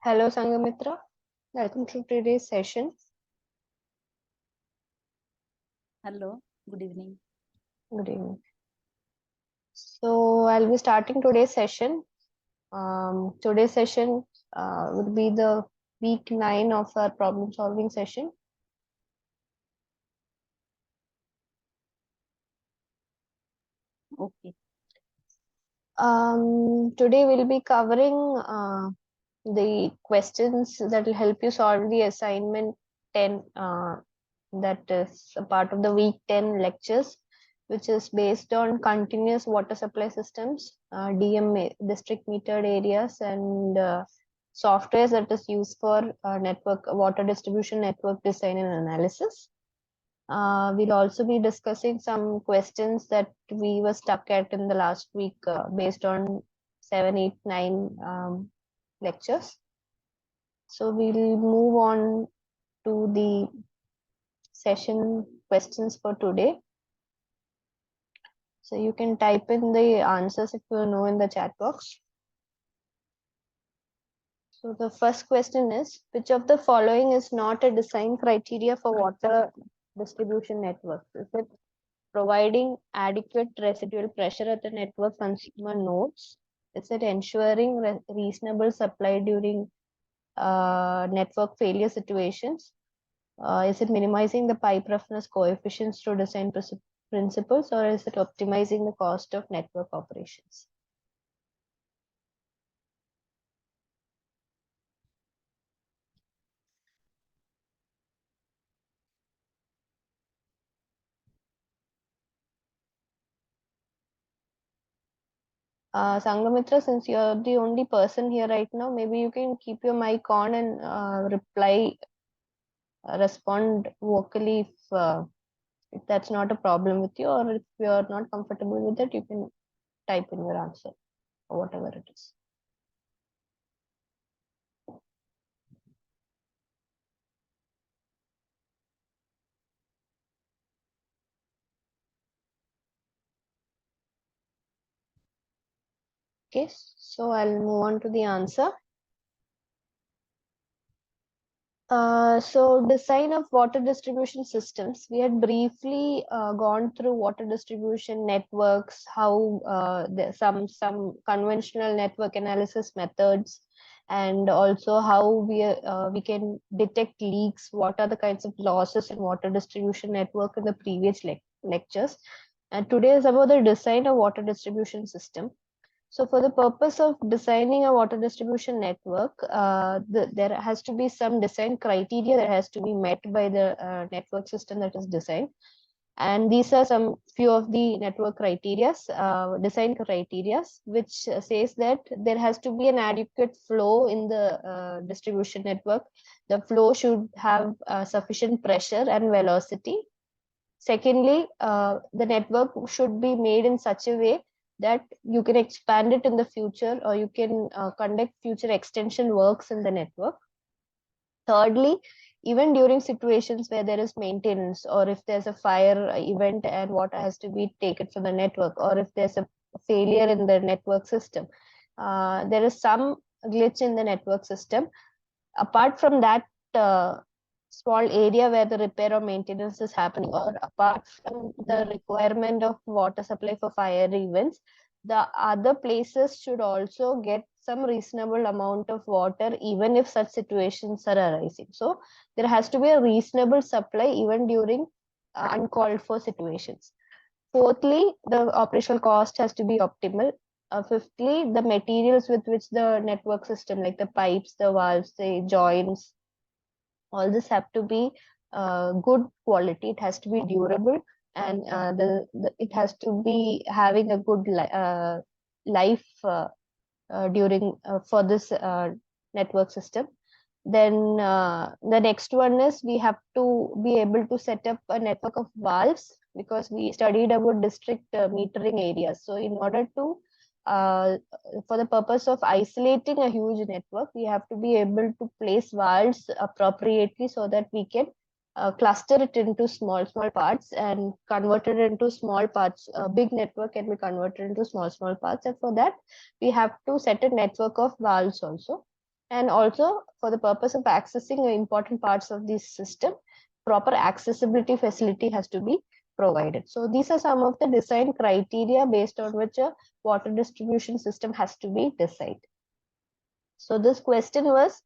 Hello Sangamitra, welcome to today's session. Hello, good evening. Good evening. So I'll be starting today's session. Today's session would be the week 9 of our problem solving session. Okay. Today we'll be covering the questions that will help you solve the assignment 10 that is a part of the week 10 lectures, which is based on continuous water supply systems, DMA, district metered areas, and softwares that is used for network water distribution network design and analysis. We'll also be discussing some questions that we were stuck at in the last week based on 7, 8, 9 lectures. So we'll move on to the session questions for today. So you can type in the answers if you know in the chat box. So the first question is, which of the following is not a design criteria for water distribution networks? Is it providing adequate residual pressure at the network consumer nodes? Is it ensuring reasonable supply during network failure situations? Is it minimizing the pipe roughness coefficients through design principles, or is it optimizing the cost of network operations? Sangamitra, since you're the only person here right now, maybe you can keep your mic on and respond vocally if that's not a problem with you, or if you're not comfortable with it, you can type in your answer or whatever it is. Okay, so I'll move on to the answer. So design of water distribution systems. We had briefly gone through water distribution networks, how some conventional network analysis methods, and also how we can detect leaks. What are the kinds of losses in water distribution network in the previous lectures. And today is about the design of water distribution system. So for the purpose of designing a water distribution network, there has to be some design criteria that has to be met by the network system that is designed. And these are some few of the network design criteria, which says that there has to be an adequate flow in the distribution network. The flow should have sufficient pressure and velocity. Secondly, the network should be made in such a way that you can expand it in the future, or you can conduct future extension works in the network. Thirdly, even during situations where there is maintenance, or if there's a fire event and water has to be taken from the network, or if there's a failure in the network system, there is some glitch in the network system. Apart from that small area where the repair or maintenance is happening, or apart from the requirement of water supply for fire events, the other places should also get some reasonable amount of water, even if such situations are arising. So there has to be a reasonable supply even during uncalled for situations. Fourthly, the operational cost has to be optimal. Fifthly, the materials with which the network system, like the pipes, the valves, the joints, all this have to be good quality. It has to be durable, and it has to be having a good life during for this network system. Then the next one is we have to be able to set up a network of valves, because we studied about district metering areas. So in order to uh, for the purpose of isolating a huge network, we have to be able to place valves appropriately so that we can cluster it into small parts and convert it into small parts. A big network can be converted into small parts, and for that we have to set a network of valves also. And also for the purpose of accessing important parts of this system, proper accessibility facility has to be provided. So these are some of the design criteria based on which a water distribution system has to be designed. So this question was,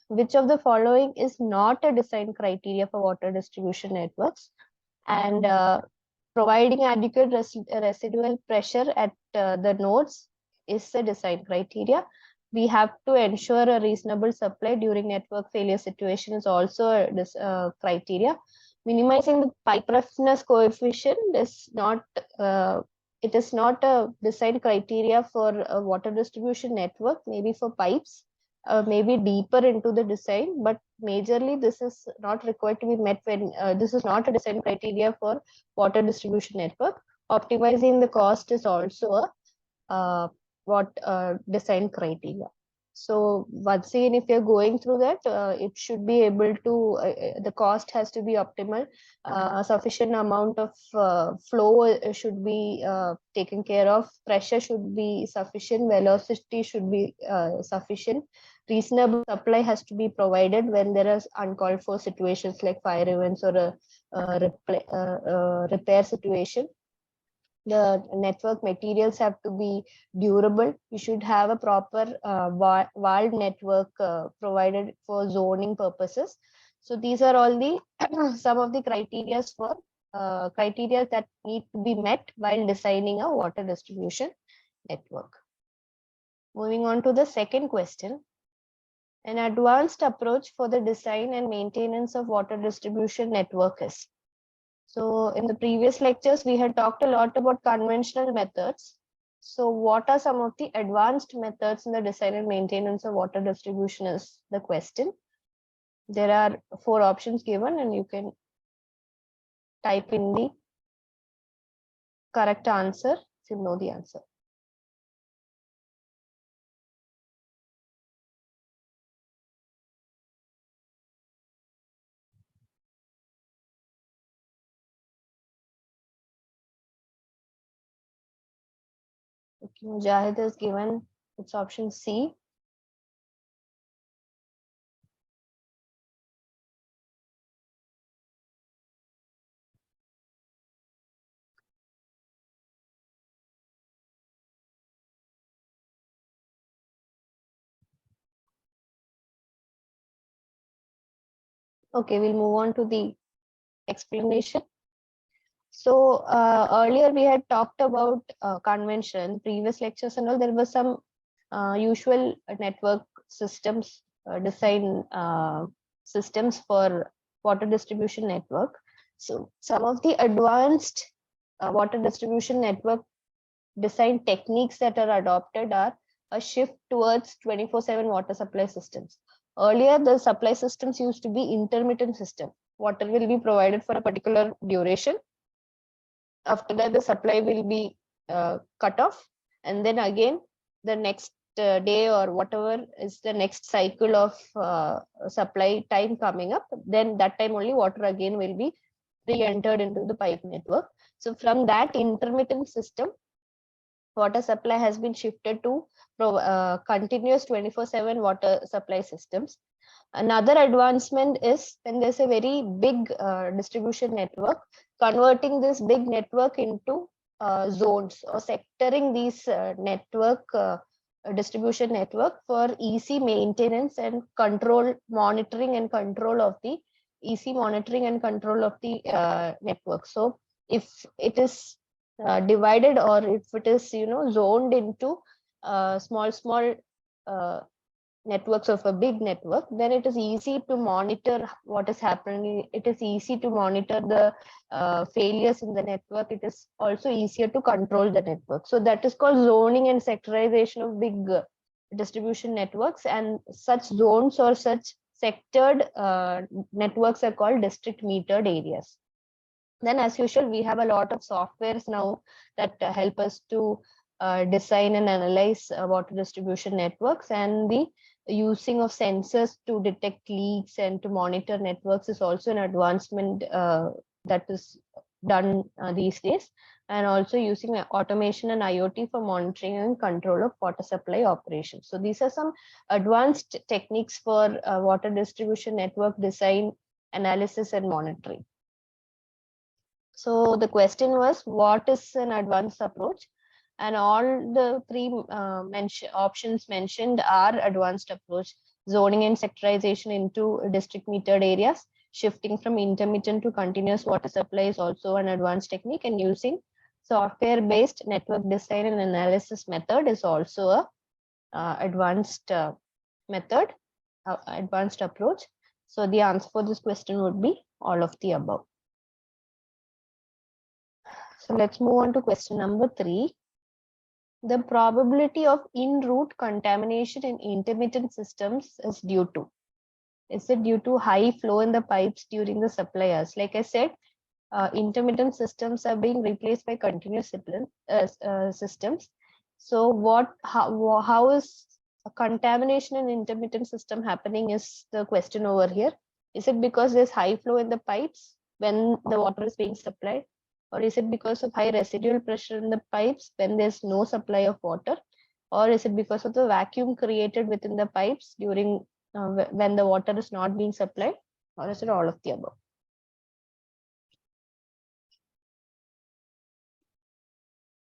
which of the following is not a design criteria for water distribution networks? And providing adequate residual pressure at the nodes is the design criteria. We have to ensure a reasonable supply during network failure situation is also a criteria. Minimizing the pipe roughness coefficient is not it is not a design criteria for a water distribution network, maybe for pipes, maybe deeper into the design, but majorly this is not required to be met when this is not a design criteria for water distribution network. Optimizing the cost is also a design criteria. So once again, if you're going through that, it should be able to, the cost has to be optimal. A sufficient amount of flow should be taken care of. Pressure should be sufficient. Velocity should be sufficient. Reasonable supply has to be provided when there are uncalled for situations like fire events or a repair situation. The network materials have to be durable. We should have a proper walled network provided for zoning purposes. So these are all the some of the criteria for criteria that need to be met while designing a water distribution network. Moving on to the second question. An advanced approach for the design and maintenance of water distribution network is. So in the previous lectures, we had talked a lot about conventional methods. So what are some of the advanced methods in the design and maintenance of water distribution is the question. There are 4 options given and you can type in the correct answer if you know the answer. Okay, Mujahid is given its option C. Okay, we'll move on to the explanation. So earlier we had talked about convention, previous lectures and all. There was some usual network systems, design systems for water distribution network. So some of the advanced water distribution network design techniques that are adopted are a shift towards 24/7 water supply systems. Earlier, the supply systems used to be intermittent system. Water will be provided for a particular duration. After that, the supply will be cut off, and then again the next day or whatever is the next cycle of supply time coming up, then that time only water again will be re-entered into the pipe network. So from that intermittent system, water supply has been shifted to continuous 24/7 water supply systems. Another advancement is when there's a very big distribution network, converting this big network into zones or sectoring these distribution network for easy maintenance and control, monitoring and control of the easy monitoring and control of the network. So if it is divided or if it is zoned into small networks of a big network, then it is easy to monitor what is happening. It is easy to monitor the failures in the network. It is also easier to control the network. So that is called zoning and sectorization of big distribution networks, and such zones or such sectored networks are called district metered areas. Then as usual, we have a lot of softwares now that help us to design and analyze water distribution networks, and the using of sensors to detect leaks and to monitor networks is also an advancement that is done these days. and also using automation and IoT for monitoring and control of water supply operations. So these are some advanced techniques for water distribution network design, analysis, and monitoring. So the question was, what is an advanced approach? And all the three options mentioned are advanced approach: zoning and sectorization into district metered areas, shifting from intermittent to continuous water supply is also an advanced technique, and using software based network design and analysis method is also a advanced method, advanced approach. So the answer for this question would be all of the above. So let's move on to question number 3. The probability of in-route contamination in intermittent systems is due to. Is it due to high flow in the pipes during the supply hours? Like I said, intermittent systems are being replaced by continuous systems. So how is a contamination in intermittent system happening is the question over here. Is it because there's high flow in the pipes when the water is being supplied? Or is it because of high residual pressure in the pipes when there's no supply of water? Or is it because of the vacuum created within the pipes during when the water is not being supplied? Or is it all of the above?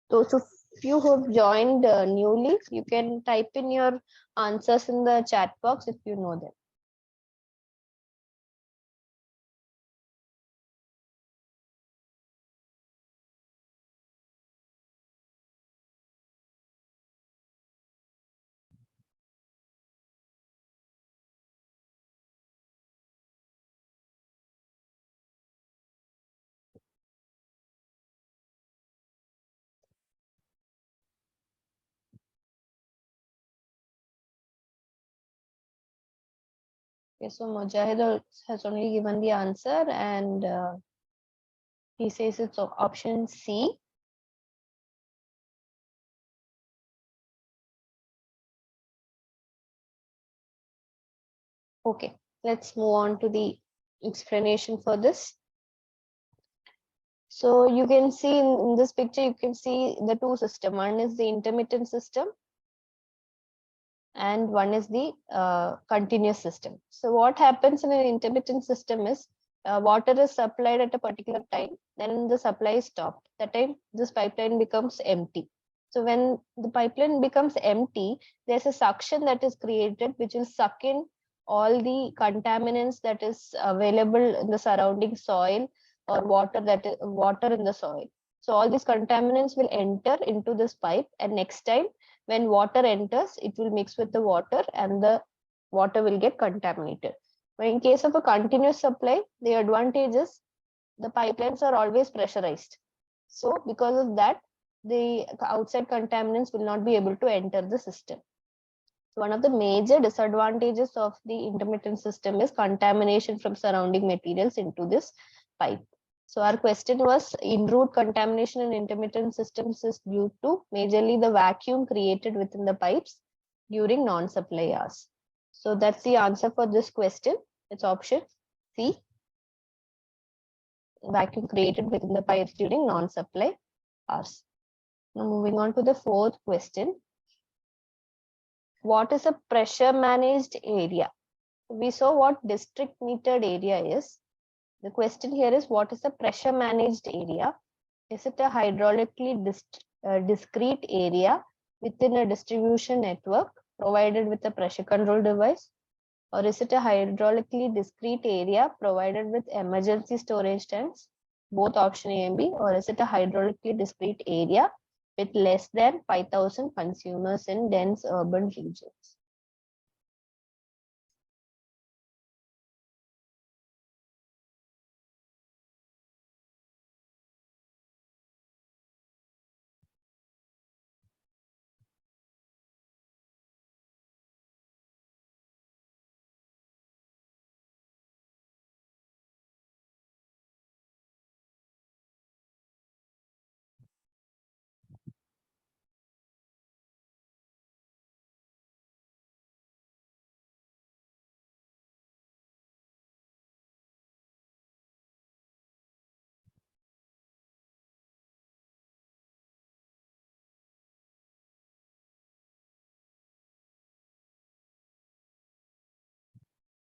Those of you who have joined newly, you can type in your answers in the chat box if you know them. Okay, so Mujahid has only given the answer, and he says it's option C. Okay, let's move on to the explanation for this. So you can see in this picture, you can see the two systems. One is the intermittent system and one is the continuous system. So what happens in an intermittent system is water is supplied at a particular time, then the supply is stopped. That time this pipeline becomes empty. So when the pipeline becomes empty, there's a suction that is created which will suck in all the contaminants that is available in the surrounding soil or water water in the soil. So all these contaminants will enter into this pipe, and next time when water enters, it will mix with the water and the water will get contaminated. But in case of a continuous supply, the advantage is the pipelines are always pressurized. So because of that, the outside contaminants will not be able to enter the system. So one of the major disadvantages of the intermittent system is contamination from surrounding materials into this pipe. So our question was, in-route contamination in intermittent systems is due to majorly the vacuum created within the pipes during non-supply hours. So that's the answer for this question. It's option C, vacuum created within the pipes during non-supply hours. Now moving on to the fourth question. What is a pressure managed area? We saw what district metered area is. The question here is, what is a pressure managed area? Is it a hydraulically discrete area within a distribution network provided with a pressure control device? Or is it a hydraulically discrete area provided with emergency storage tanks? Both option A and B. Or is it a hydraulically discrete area with less than 5,000 consumers in dense urban regions?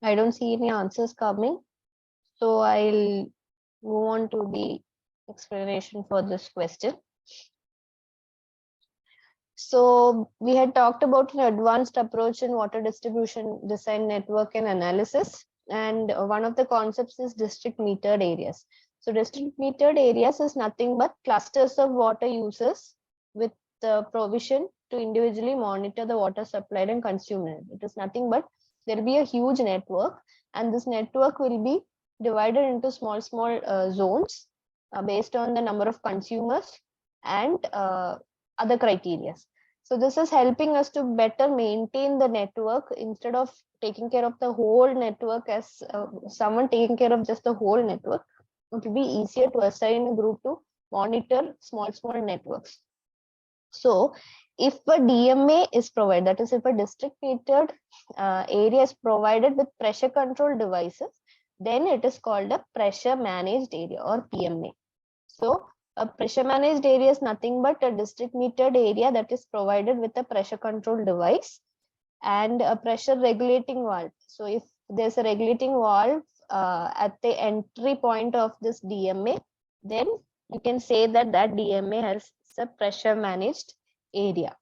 I don't see any answers coming. So I'll move on to the explanation for this question. So we had talked about an advanced approach in water distribution design, network and analysis. And one of the concepts is district metered areas. So district metered areas is nothing but clusters of water users with the provision to individually monitor the water supplied and consumed. It is nothing but there will be a huge network, and this network will be divided into small zones based on the number of consumers and other criteria. So this is helping us to better maintain the network instead of taking care of the whole network as someone taking care of just the whole network. It will be easier to assign a group to monitor small networks. So if a DMA is provided, that is if a district metered area is provided with pressure control devices, then it is called a pressure managed area or PMA. So a pressure managed area is nothing but a district metered area that is provided with a pressure control device and a pressure regulating valve. So if there's a regulating valve at the entry point of this DMA, then you can say that that DMA has a pressure managed area.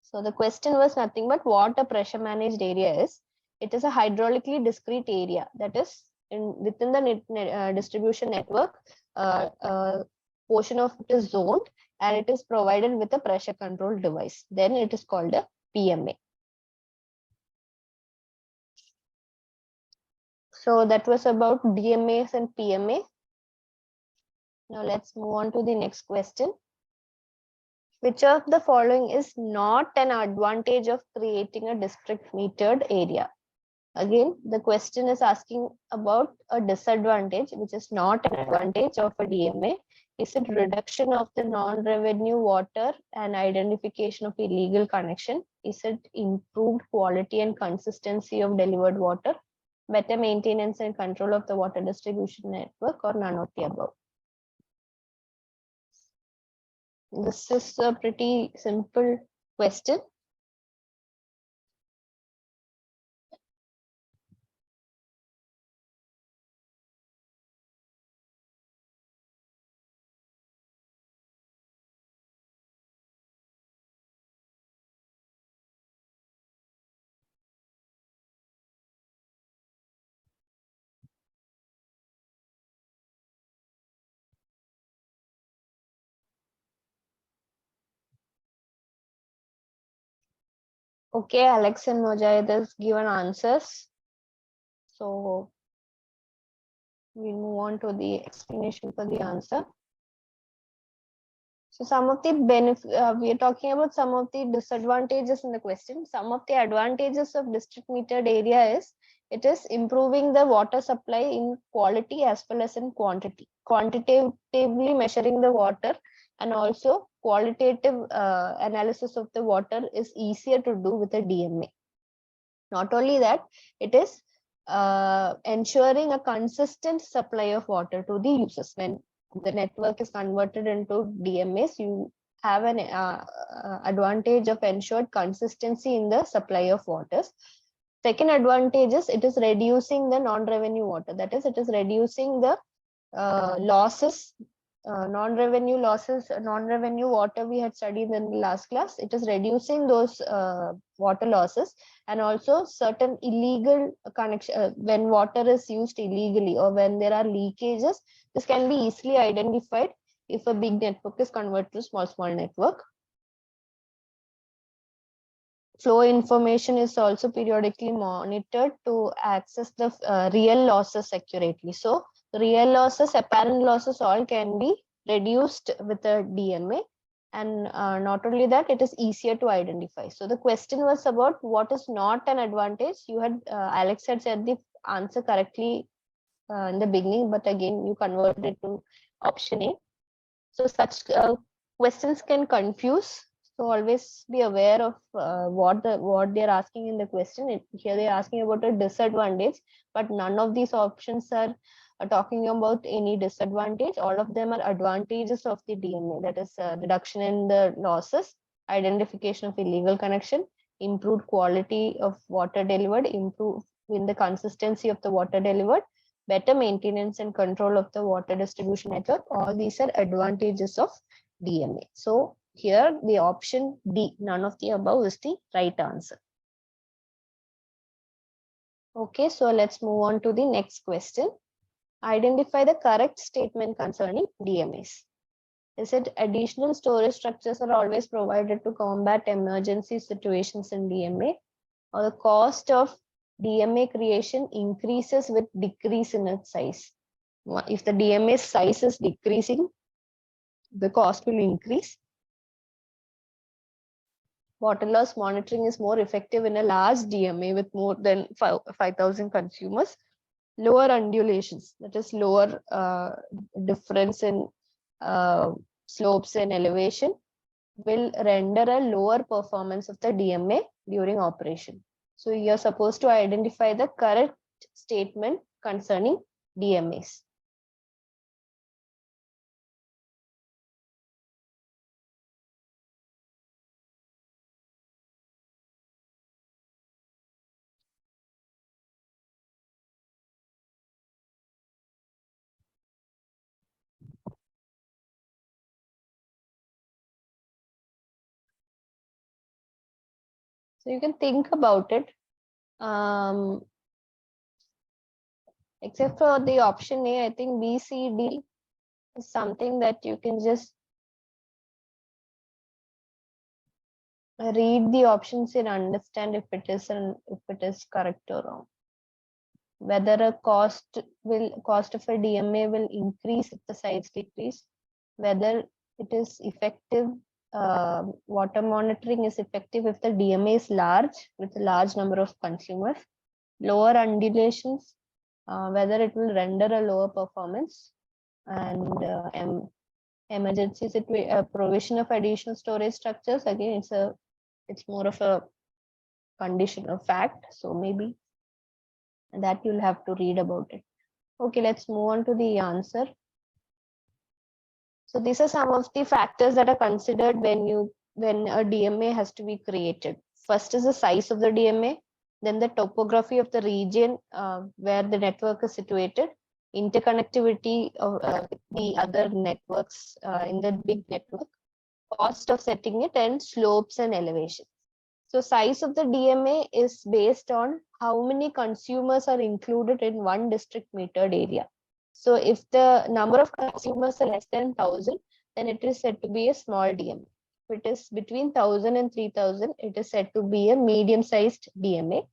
So the question was nothing but what a pressure managed area is. It is a hydraulically discrete area that is within the distribution network. Portion of it is zoned and it is provided with a pressure control device. Then it is called a PMA. So that was about DMAs and PMA. Now let's move on to the next question. Which of the following is not an advantage of creating a district metered area? Again, the question is asking about a disadvantage, which is not an advantage of a DMA. Is it reduction of the non-revenue water and identification of illegal connection? Is it improved quality and consistency of delivered water? Better maintenance and control of the water distribution network, or none of the above? This is a pretty simple question. Okay, Alex and Mojahid has given answers. So we'll move on to the explanation for the answer. So some of the benefits, we are talking about some of the disadvantages in the question. Some of the advantages of district metered area is it is improving the water supply in quality as well as in quantity. Quantitatively measuring the water and also qualitative analysis of the water is easier to do with a DMA. Not only that, it is ensuring a consistent supply of water to the users. When the network is converted into DMAs, you have an advantage of ensured consistency in the supply of waters. Second advantage is it is reducing the non-revenue water. That is, it is reducing the losses, non-revenue losses, non-revenue water we had studied in the last class. It is reducing those water losses, and also certain illegal connection when water is used illegally or when there are leakages. This can be easily identified if a big network is converted to small network. Flow information is also periodically monitored to access the real losses accurately. So real losses, apparent losses, all can be reduced with a DMA. And not only that, it is easier to identify. So the question was about what is not an advantage. You had Alex had said the answer correctly in the beginning, but again you converted it to option A. So such questions can confuse. So always be aware of what they're asking in the question. Here they're asking about a disadvantage, but none of these options are talking about any disadvantage. All of them are advantages of the DMA. That is reduction in the losses, identification of illegal connection, improved quality of water delivered, improved in the consistency of the water delivered, better maintenance and control of the water distribution network. All these are advantages of DMA. So here the option D, none of the above, is the right answer. Okay, so let's move on to the next question. Identify the correct statement concerning DMAs. Is it additional storage structures are always provided to combat emergency situations in DMA, or the cost of DMA creation increases with decrease in its size? If the DMA size is decreasing, the cost will increase. Water loss monitoring is more effective in a large DMA with more than 5,000 consumers. Lower undulations, that is lower difference in slopes and elevation, will render a lower performance of the DMA during operation. So you're supposed to identify the correct statement concerning DMAs. So you can think about it. Except for the option A, I think B, C, D is something that you can just read the options and understand if it is correct or wrong. Whether a cost of a DMA will increase if the size decrease, whether it is effective, water monitoring is effective if the DMA is large with a large number of consumers, lower undulations, whether it will render a lower performance, and emergency provision of additional storage structures. Again, it's more of a condition of fact, so maybe that you'll have to read about it. Okay, let's move on to the answer. So these are some of the factors that are considered when a DMA has to be created. First is the size of the DMA, then the topography of the region where the network is situated, interconnectivity of the other networks in the big network, cost of setting it, and slopes and elevation. So size of the DMA is based on how many consumers are included in one district metered area. So if the number of consumers are less than 1,000, then it is said to be a small DMA. If it is between 1,000 and 3,000, it is said to be a medium-sized DMA.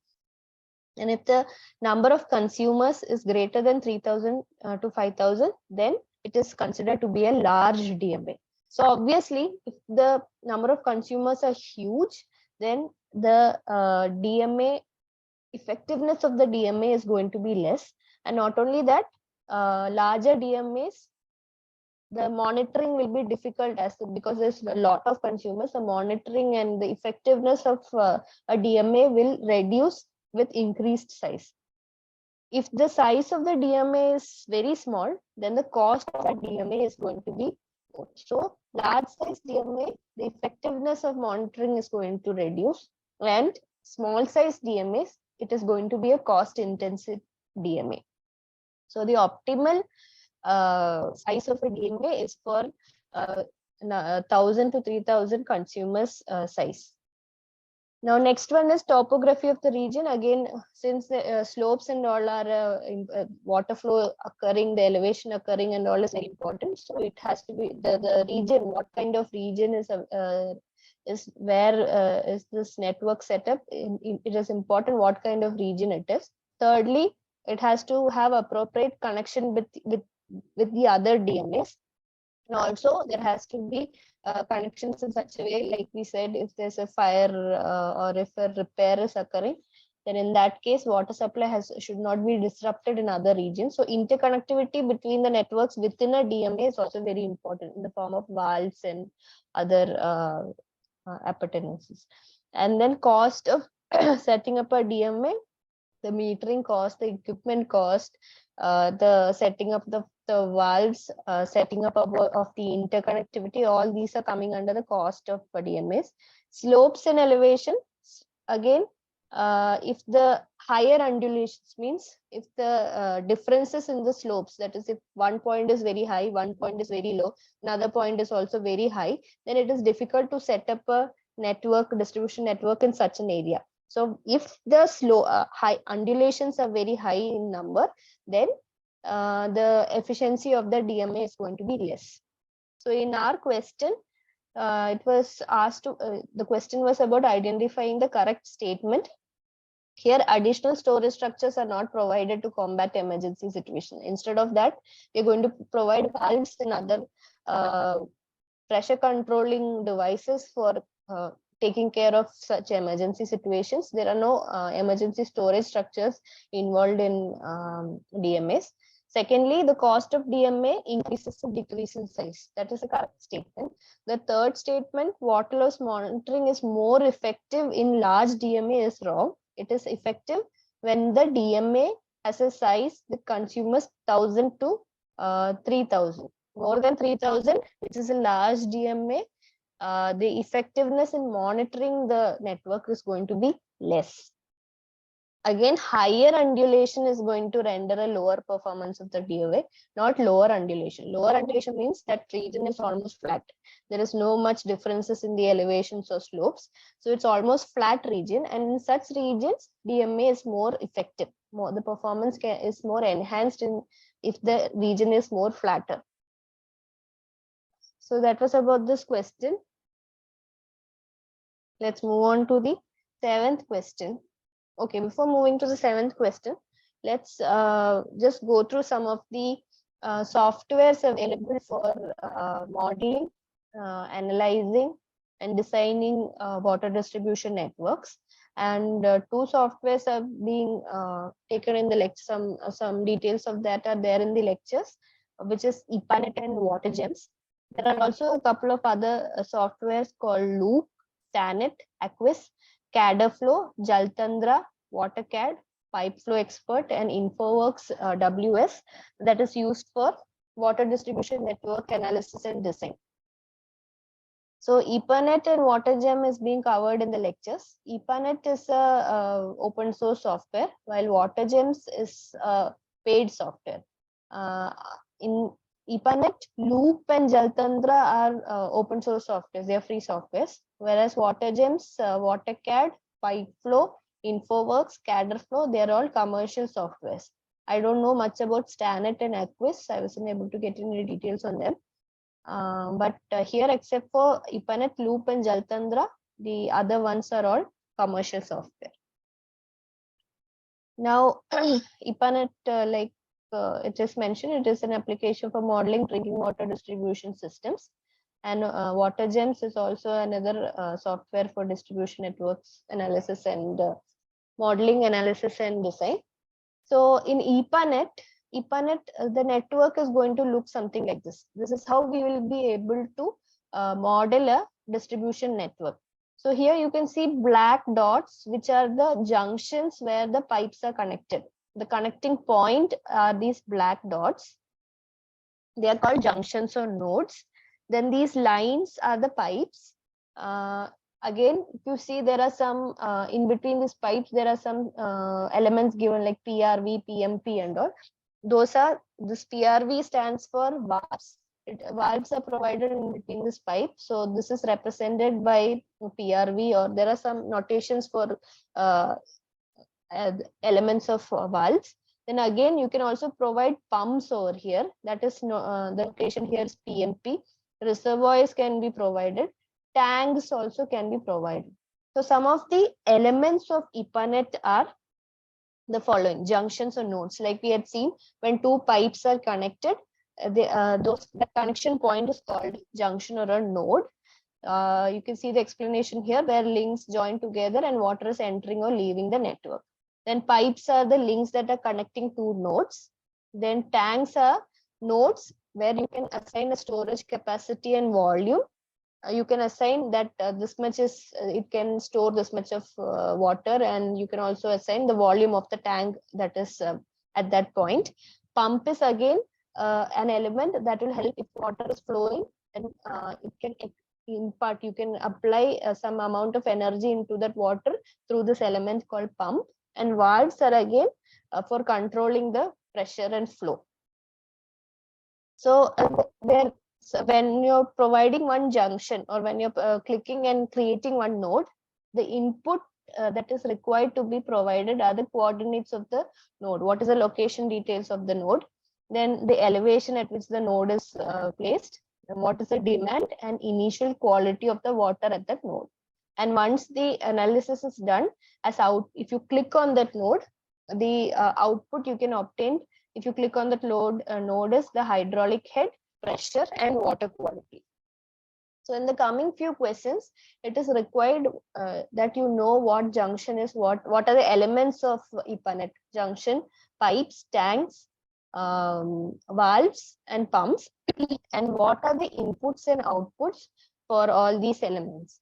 And if the number of consumers is greater than 3,000 to 5,000, then it is considered to be a large DMA. So obviously, if the number of consumers are huge, then the DMA effectiveness of the DMA is going to be less. And not only that, larger DMAs, the monitoring will be difficult because there's a lot of consumers. The monitoring and the effectiveness of a DMA will reduce with increased size. If the size of the DMA is very small, then the cost of that DMA is going to be more. So large size DMA, the effectiveness of monitoring is going to reduce, and small size DMAs, it is going to be a cost intensive DMA. So the optimal size of a DMA is for 1,000 to 3,000 consumers size. Now, next one is topography of the region. Again, since the slopes and all are water flow occurring, the elevation occurring and all is very important. So it has to be the region, what kind of region is where is this network set up. It is important what kind of region it is. Thirdly, it has to have appropriate connection with the other DMAs. And also there has to be connections in such a way, like we said, if there's a fire or if a repair is occurring, then in that case, water supply should not be disrupted in other regions. So interconnectivity between the networks within a DMA is also very important in the form of valves and other appurtenances. And then cost of setting up a DMA, the metering cost, the equipment cost, the setting up the valves, setting up of the interconnectivity, all these are coming under the cost of DMAs. Slopes and elevations, again, if the higher undulations means if the differences in the slopes, that is if one point is very high, one point is very low, another point is also very high, then it is difficult to set up a network, distribution network in such an area. So if the high undulations are very high in number, then the efficiency of the DMA is going to be less. So in our question, it was asked to, the question was about identifying the correct statement. Here, additional storage structures are not provided to combat emergency situation. Instead of that, we're going to provide valves and other pressure controlling devices for taking care of such emergency situations. There are no emergency storage structures involved in DMAs. Secondly, the cost of DMA increases or decreases in size. That is a correct statement. The third statement, water loss monitoring is more effective in large DMA, is wrong. It is effective when the DMA has a size that consumes 1,000 to 3,000. More than 3,000, which is a large DMA, the effectiveness in monitoring the network is going to be less. Again, higher undulation is going to render a lower performance of the DOA, not lower undulation. Lower undulation means that region is almost flat. There is no much differences in the elevations or slopes. So it's almost flat region, and in such regions, DMA is more effective. The performance is more enhanced if the region is more flatter. So that was about this question. Let's move on to the 7th question. Okay, before moving to the 7th question, let's just go through some of the softwares available for modeling, analyzing, and designing water distribution networks. And 2 softwares are being taken in the lecture. Some details of that are there in the lectures, which is EPANET and WaterGems. There are also a couple of other softwares called Loop, STANET, Aquis, CADAFlow, Jaltandra, WaterCAD, PipeFlow Expert, and InfoWorks WS that is used for water distribution network analysis and design. So EPANET and WaterGem is being covered in the lectures. EPANET is a open source software, while WaterGems is a paid software. In EPANET, Loop and Jaltandra are open source softwares. They are free softwares, whereas WaterGems, WaterCAD, PipeFlow, InfoWorks, CADAFlow, they are all commercial softwares. I don't know much about STANET and Aquis. I wasn't able to get any details on them. But here, except for EPANET, Loop, and Jaltandra, the other ones are all commercial software. Now, EPANET, like it is mentioned, it is an application for modeling drinking water distribution systems. And WaterGems is also another software for distribution networks analysis and modeling, analysis, and design. So in EPANET, the network is going to look something like this. This is how we will be able to model a distribution network. So here you can see black dots, which are the junctions where the pipes are connected. The connecting point are these black dots. They are called junctions or nodes. Then these lines are the pipes. Again, if you see, there are some in between these pipes, there are some elements given like PRV, PMP, and all. This PRV stands for valves. Valves are provided in between this pipe. So this is represented by PRV, or there are some notations for elements of valves. Then again, you can also provide pumps over here. That is the notation here is PMP. Reservoirs can be provided. Tanks also can be provided. So some of the elements of EPANET are the following: junctions or nodes. Like we had seen, when 2 pipes are connected, the connection point is called junction or a node. You can see the explanation here, where links join together and water is entering or leaving the network. Then pipes are the links that are connecting 2 nodes. Then tanks are nodes where you can assign a storage capacity and volume. You can assign that this much is, it can store this much of water, and you can also assign the volume of the tank that is at that point. Pump is again an element that will help if water is flowing, and it can in part you can apply some amount of energy into that water through this element called pump, and valves are again for controlling the pressure and flow. So when you're providing one junction, or when you're clicking and creating one node, the input that is required to be provided are the coordinates of the node. What is the location details of the node? Then the elevation at which the node is placed, and what is the demand and initial quality of the water at that node. And once the analysis is done, if you click on that node, the output you can obtain if you click on that node is the hydraulic head, pressure, and water quality. So in the coming few questions, it is required that you know what junction is what are the elements of EPANET junction: pipes, tanks, valves, and pumps, and what are the inputs and outputs for all these elements.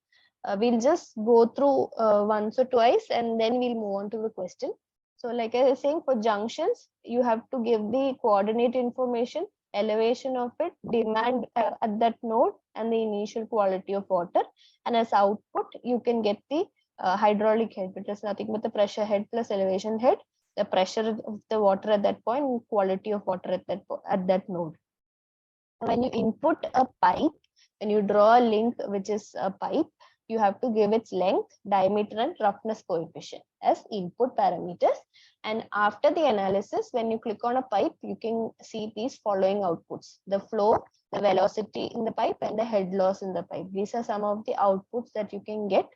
We'll just go through once or twice, and then we'll move on to the question. So like I was saying, for junctions, you have to give the coordinate information, elevation of it, demand at that node, and the initial quality of water. And as output, you can get the hydraulic head, which is nothing but the pressure head plus elevation head, the pressure of the water at that point, and quality of water at that node. When you input a pipe, when you draw a link which is a pipe, you have to give its length, diameter, and roughness coefficient as input parameters. And after the analysis, when you click on a pipe, you can see these following outputs: the flow, the velocity in the pipe, and the head loss in the pipe. These are some of the outputs that you can get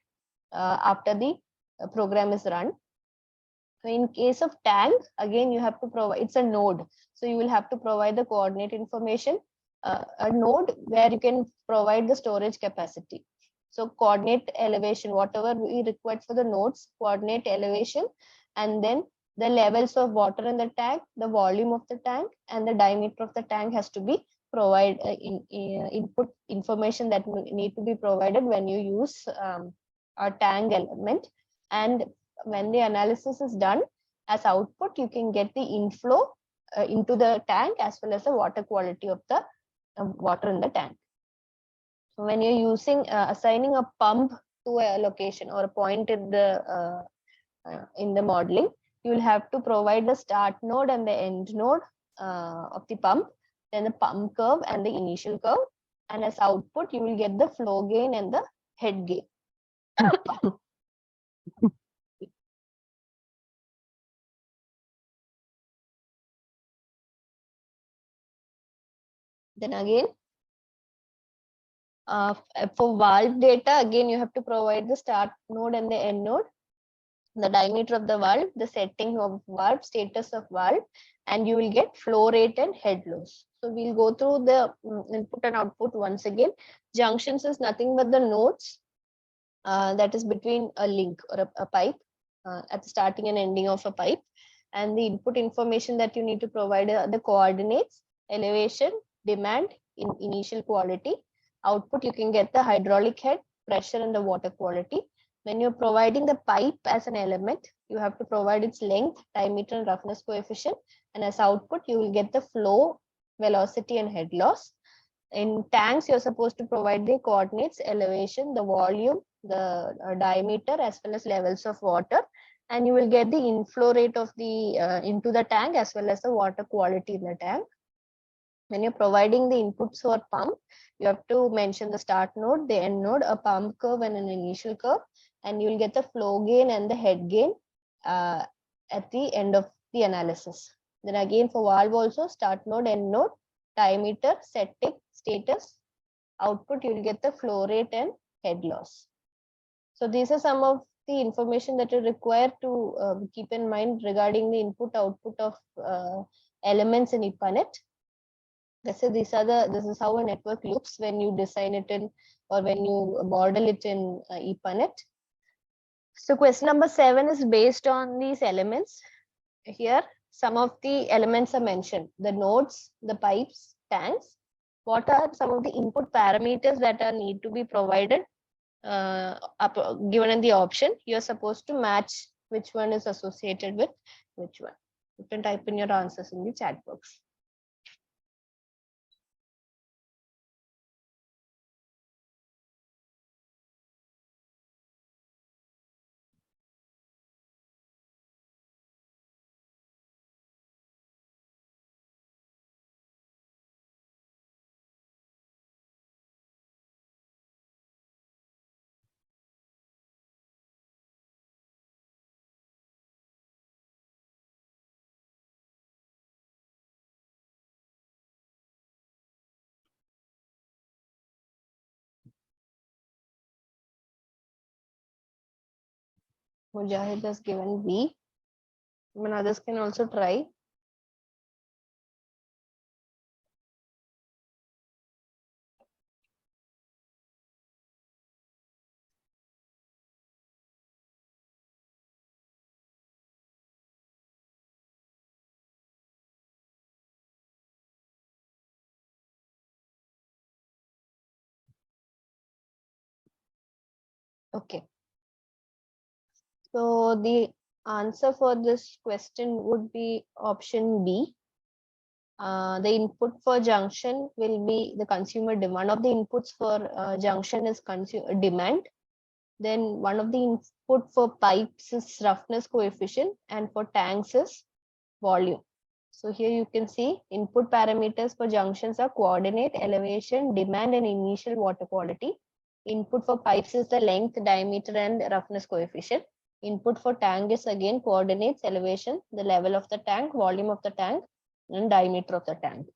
after the program is run. In case of tank, again, you have to provide, it's a node. So you will have to provide the coordinate information, a node where you can provide the storage capacity. So coordinate elevation, whatever we require for the nodes, coordinate elevation, and then the levels of water in the tank, the volume of the tank, and the diameter of the tank has to be provided input information that need to be provided when you use a tank element. And when the analysis is done, as output, you can get the inflow into the tank as well as the water quality of the water in the tank. So when you're using assigning a pump to a location or a point in the modeling, you will have to provide the start node and the end node of the pump, then the pump curve and the initial curve, and as output, you will get the flow gain and the head gain. Then again, for valve data, again, you have to provide the start node and the end node, the diameter of the valve, the setting of valve, status of valve, and you will get flow rate and head loss. So we'll go through the input and output once again. Junctions is nothing but the nodes that is between a link or a pipe at the starting and ending of a pipe. And the input information that you need to provide are the coordinates, elevation, demand, initial quality. Output, you can get the hydraulic head, pressure, and the water quality. When you're providing the pipe as an element, you have to provide its length, diameter, and roughness coefficient. And as output, you will get the flow, velocity, and head loss. In tanks, you're supposed to provide the coordinates, elevation, the volume, the diameter, as well as levels of water. And you will get the inflow rate of the into the tank as well as the water quality in the tank. When you're providing the inputs for pump, you have to mention the start node, the end node, a pump curve, and an initial curve, and you'll get the flow gain and the head gain at the end of the analysis. Then again, for valve also, start node, end node, diameter, setting, status, output, you'll get the flow rate and head loss. So these are some of the information that you require to keep in mind regarding the input output of elements in EPANET. This is how a network looks when you design it in, or when you model it in EPANET. So question number 7 is based on these elements. Here, some of the elements are mentioned: the nodes, the pipes, tanks. What are some of the input parameters that are need to be provided given in the option? You're supposed to match which one is associated with which one. You can type in your answers in the chat box. Mujahid has given B. Even others can also try. Okay. So the answer for this question would be option B. The input for junction will be the consumer demand. One of the inputs for junction is demand. Then one of the input for pipes is roughness coefficient, and for tanks is volume. So here you can see input parameters for junctions are coordinate, elevation, demand, and initial water quality. Input for pipes is the length, diameter, and roughness coefficient. Input for tank is again coordinates, elevation, the level of the tank, volume of the tank, and diameter of the tank.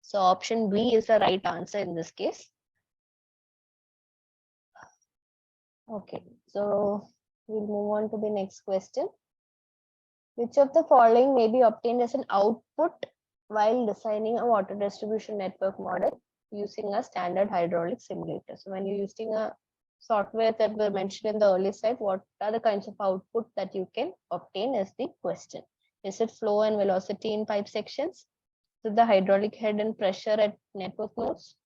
So option B is the right answer in this case. Okay, so we'll move on to the next question. Which of the following may be obtained as an output while designing a water distribution network model using a standard hydraulic simulator? So when you're using a software that were mentioned in the early slide, what are the kinds of output that you can obtain is the question. Is it flow and velocity in pipe sections? Is it the hydraulic head and pressure at network nodes?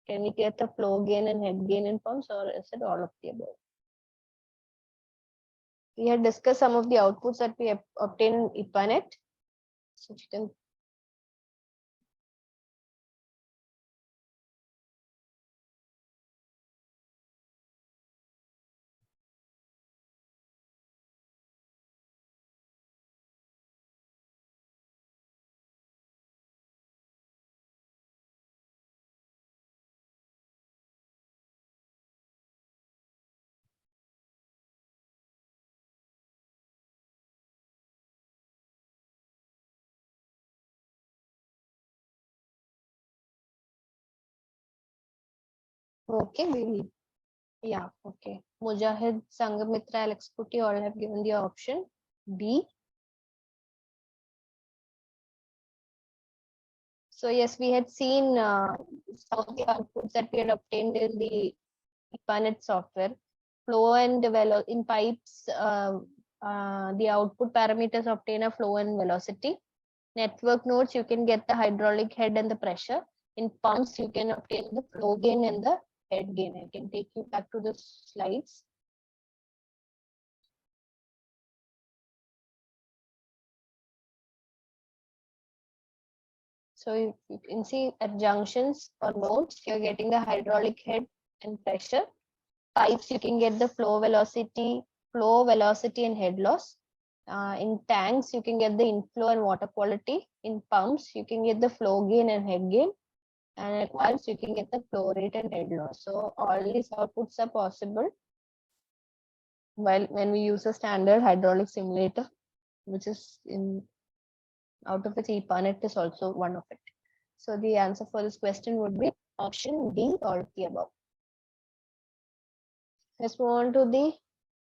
Can we get the flow gain and head gain in pumps, or is it all of the above? We had discussed some of the outputs that we obtain in EPANET. So you can okay, yeah, okay. Mujahid, Sangamitra, Alex Putty all have given the option B. So yes, we had seen some of the outputs that we had obtained in the EPANET software. Flow and in pipes, the output parameters obtain a flow and velocity. Network nodes, you can get the hydraulic head and the pressure. In pumps, you can obtain the flow gain and the head gain. I can take you back to the slides. So you can see at junctions or nodes, you're getting the hydraulic head and pressure. Pipes, you can get the flow velocity and head loss. In tanks, you can get the inflow and water quality. In pumps, you can get the flow gain and head gain. And at valves, you can get the flow rate and head loss. So all these outputs are possible when we use a standard hydraulic simulator, which is out of which EPANET is also one of it. So the answer for this question would be option D, all of the above. Let's move on to the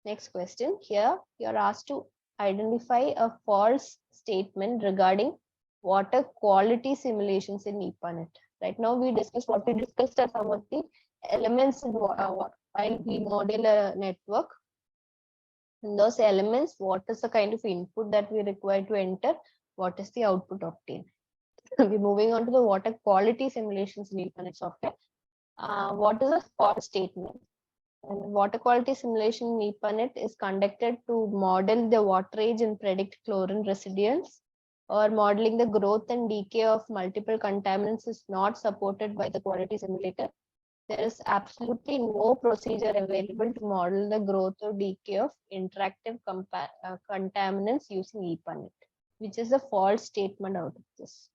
next question. Here, you are asked to identify a false statement regarding water quality simulations in EPANET. Right now, we discussed what we discussed are some of the elements in while we model a network. In those elements, what is the kind of input that we require to enter? What is the output obtained? We're moving on to the water quality simulations in EPANET software. What is a false statement? And water quality simulation in EPANET is conducted to model the waterage and predict chlorine residuals, or modeling the growth and decay of multiple contaminants is not supported by the quality simulator. There is absolutely no procedure available to model the growth or decay of interactive contaminants using EPANET, which is a false statement out of this.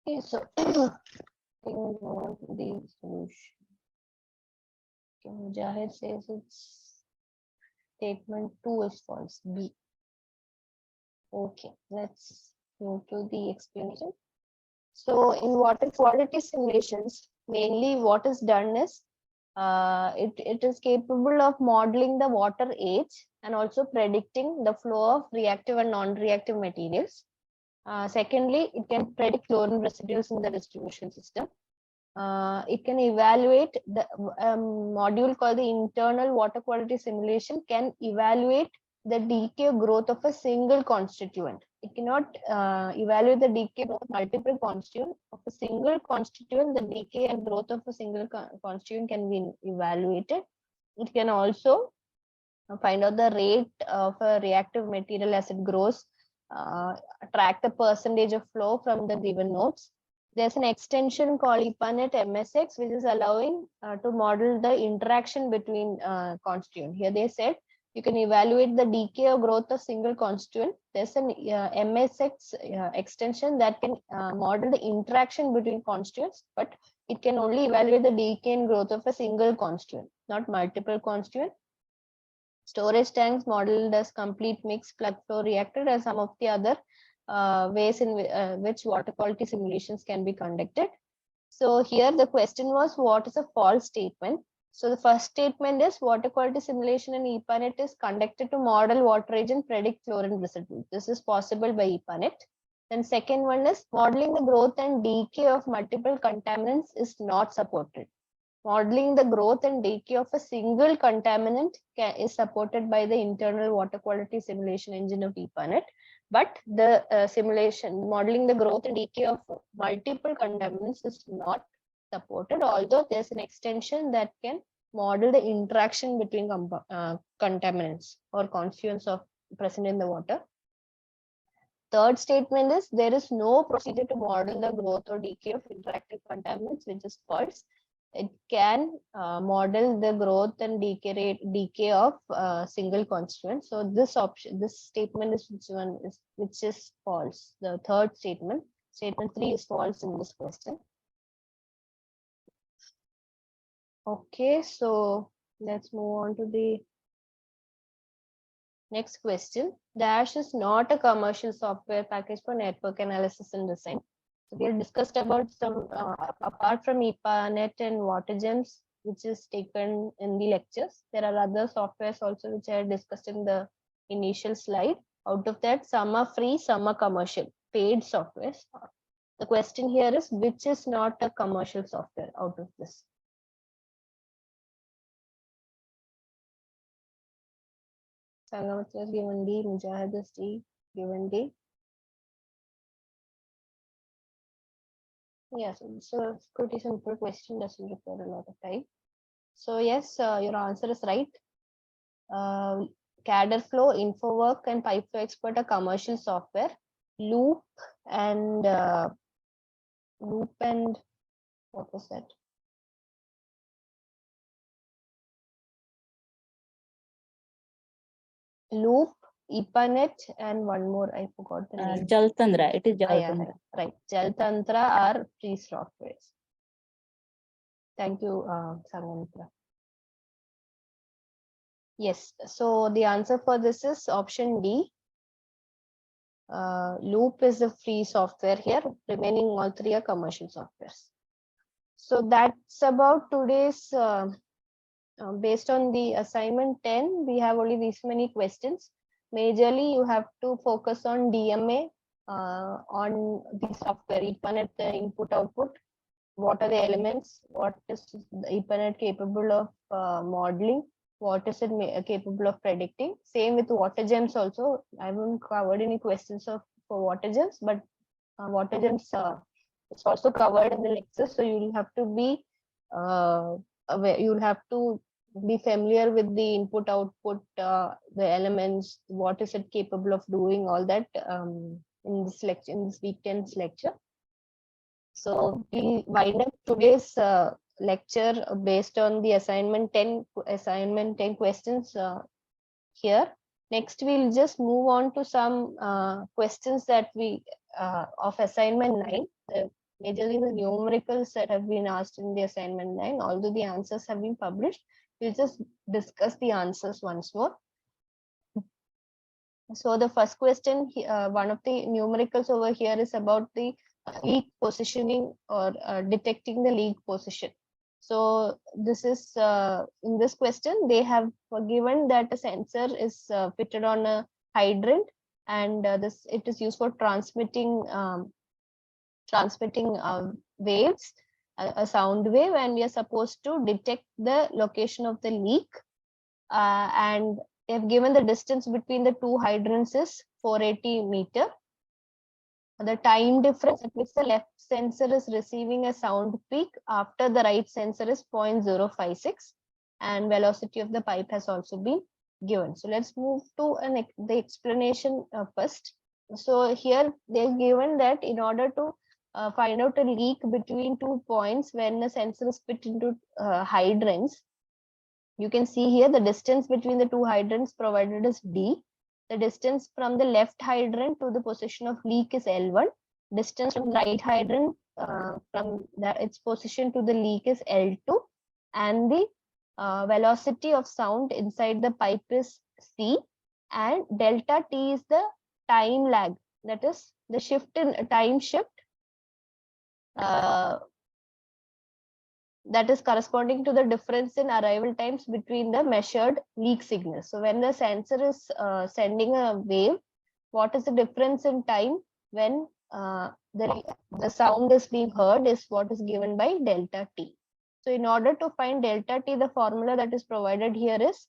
Okay, so we will move on to the solution. Okay, Mujahid says it's statement 2 is false. B. Okay, let's move to the explanation. So in water quality simulations, mainly what is done is it is capable of modeling the water age and also predicting the flow of reactive and non-reactive materials. Secondly, it can predict chlorine residues in the distribution system. It can evaluate the module called the internal water quality simulation can evaluate the decay growth of a single constituent. It cannot evaluate the decay of multiple constituents. Of a single constituent, the decay and growth of a single constituent can be evaluated. It can also find out the rate of a reactive material as it grows, track the percentage of flow from the given nodes. There's an extension called IPANET MSX, which is allowing to model the interaction between constituent. Here they said you can evaluate the decay or growth of single constituent. There's an MSX extension that can model the interaction between constituents, but it can only evaluate the decay and growth of a single constituent, not multiple constituents. Storage tanks modeled as complete mixed plug flow reactor and some of the other ways in which water quality simulations can be conducted. So here the question was, what is a false statement? So the first statement is water quality simulation in IPANET is conducted to model water age and predict chlorine residue. This is possible by IPANET. Then second one is modeling the growth and decay of multiple contaminants is not supported. Modeling the growth and decay of a single contaminant is supported by the internal water quality simulation engine of IPANET, but the simulation modeling the growth and decay of multiple contaminants is not supported, although there's an extension that can model the interaction between contaminants or constituents of present in the water. Third statement is there is no procedure to model the growth or decay of interactive contaminants, which is false. It can model the growth and decay of single constituent. So this option, this statement is which is false. The third statement, statement 3 is false in this question. Okay, so let's move on to the next question. Dash is not a commercial software package for network analysis and design. So we have discussed about some, apart from IPANET and WaterGems, which is taken in the lectures, there are other softwares also which I discussed in the initial slide. Out of that, some are free, some are commercial, paid softwares. The question here is, which is not a commercial software out of this? Sangamitra is given D, Mujahid is D, given D. Yes, it's a pretty simple question, doesn't require a lot of time. So yes, your answer is right. Caderflow, InfoWork, and Pipeflow Expert are commercial software. Loop and what was that? Loop, IPANET, and one more, I forgot the name. Jaltantra, it is Yeah, Jaltantra. right. Jaltantra are free softwares. Thank you, Sangamitra. Yes, so the answer for this is option D. Loop is a free software here, remaining all three are commercial softwares. So that's about today's, based on the assignment 10, we have only these many questions. Majorly, you have to focus on DMA, on the software, IPANET, the input output. What are the elements? What is the IPANET capable of modeling? What is it capable of predicting? Same with WaterGems also. I haven't covered any questions for WaterGems, but WaterGems is also covered in the lecture. So you'll have to be aware. You'll have to be familiar with the input output, the elements, what is it capable of doing, all that in this lecture, in this weekend's lecture. So we wind up today's lecture based on the assignment 10 questions here. Next, we'll just move on to some questions that we of assignment 9. majorly the numericals that have been asked in the assignment 9. Although the answers have been published, we'll just discuss the answers once more. So the first question, one of the numericals over here is about the leak positioning or detecting the leak position. So this is in this question, they have given that a sensor is fitted on a hydrant, and it is used for transmitting waves, a sound wave, and we are supposed to detect the location of the leak. And they have given the distance between the two hydrants is 480 meter. The time difference at which the left sensor is receiving a sound peak after the right sensor is 0.056, and velocity of the pipe has also been given. So let's move to the explanation first. So here they're given that in order to find out a leak between 2 points when the sensor is fit into hydrants, you can see here the distance between the two hydrants provided is D. The distance from the left hydrant to the position of leak is L1. Distance from the right hydrant from its position to the leak is L2. And the velocity of sound inside the pipe is C. And delta T is the time lag. That is the shift in time shift. That is corresponding to the difference in arrival times between the measured leak signals. So when the sensor is sending a wave, what is the difference in time when the sound is being heard is what is given by delta T. So in order to find delta T, the formula that is provided here is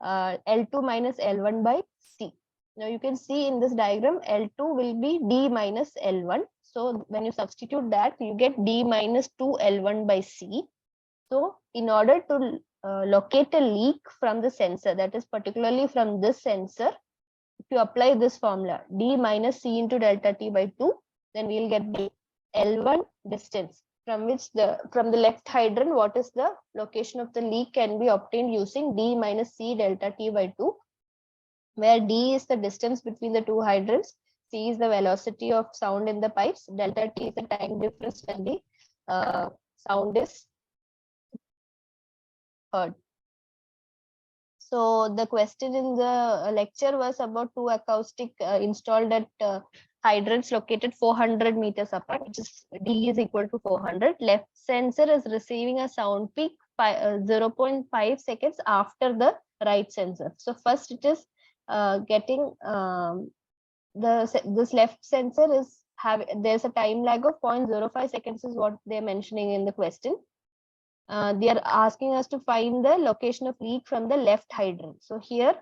L2 minus L1 by C. Now you can see in this diagram, L2 will be D minus L1. So when you substitute that, you get D minus 2L1 by C. So in order to locate a leak from the sensor, that is particularly from this sensor, if you apply this formula, D minus C into delta T by 2, then we'll get the L1 distance from the left hydrant, what is the location of the leak can be obtained using D minus C delta T by 2, where D is the distance between the two hydrants, C is the velocity of sound in the pipes, delta T is the time difference when the sound is heard. So the question in the lecture was about two acoustic installed at hydrants located 400 meters apart, which is D is equal to 400. Left sensor is receiving a sound peak 0.5 seconds after the right sensor. So first it is getting this left sensor is there's a time lag of 0.05 seconds is what they're mentioning in the question. They are asking us to find the location of leak from the left hydrant. So here,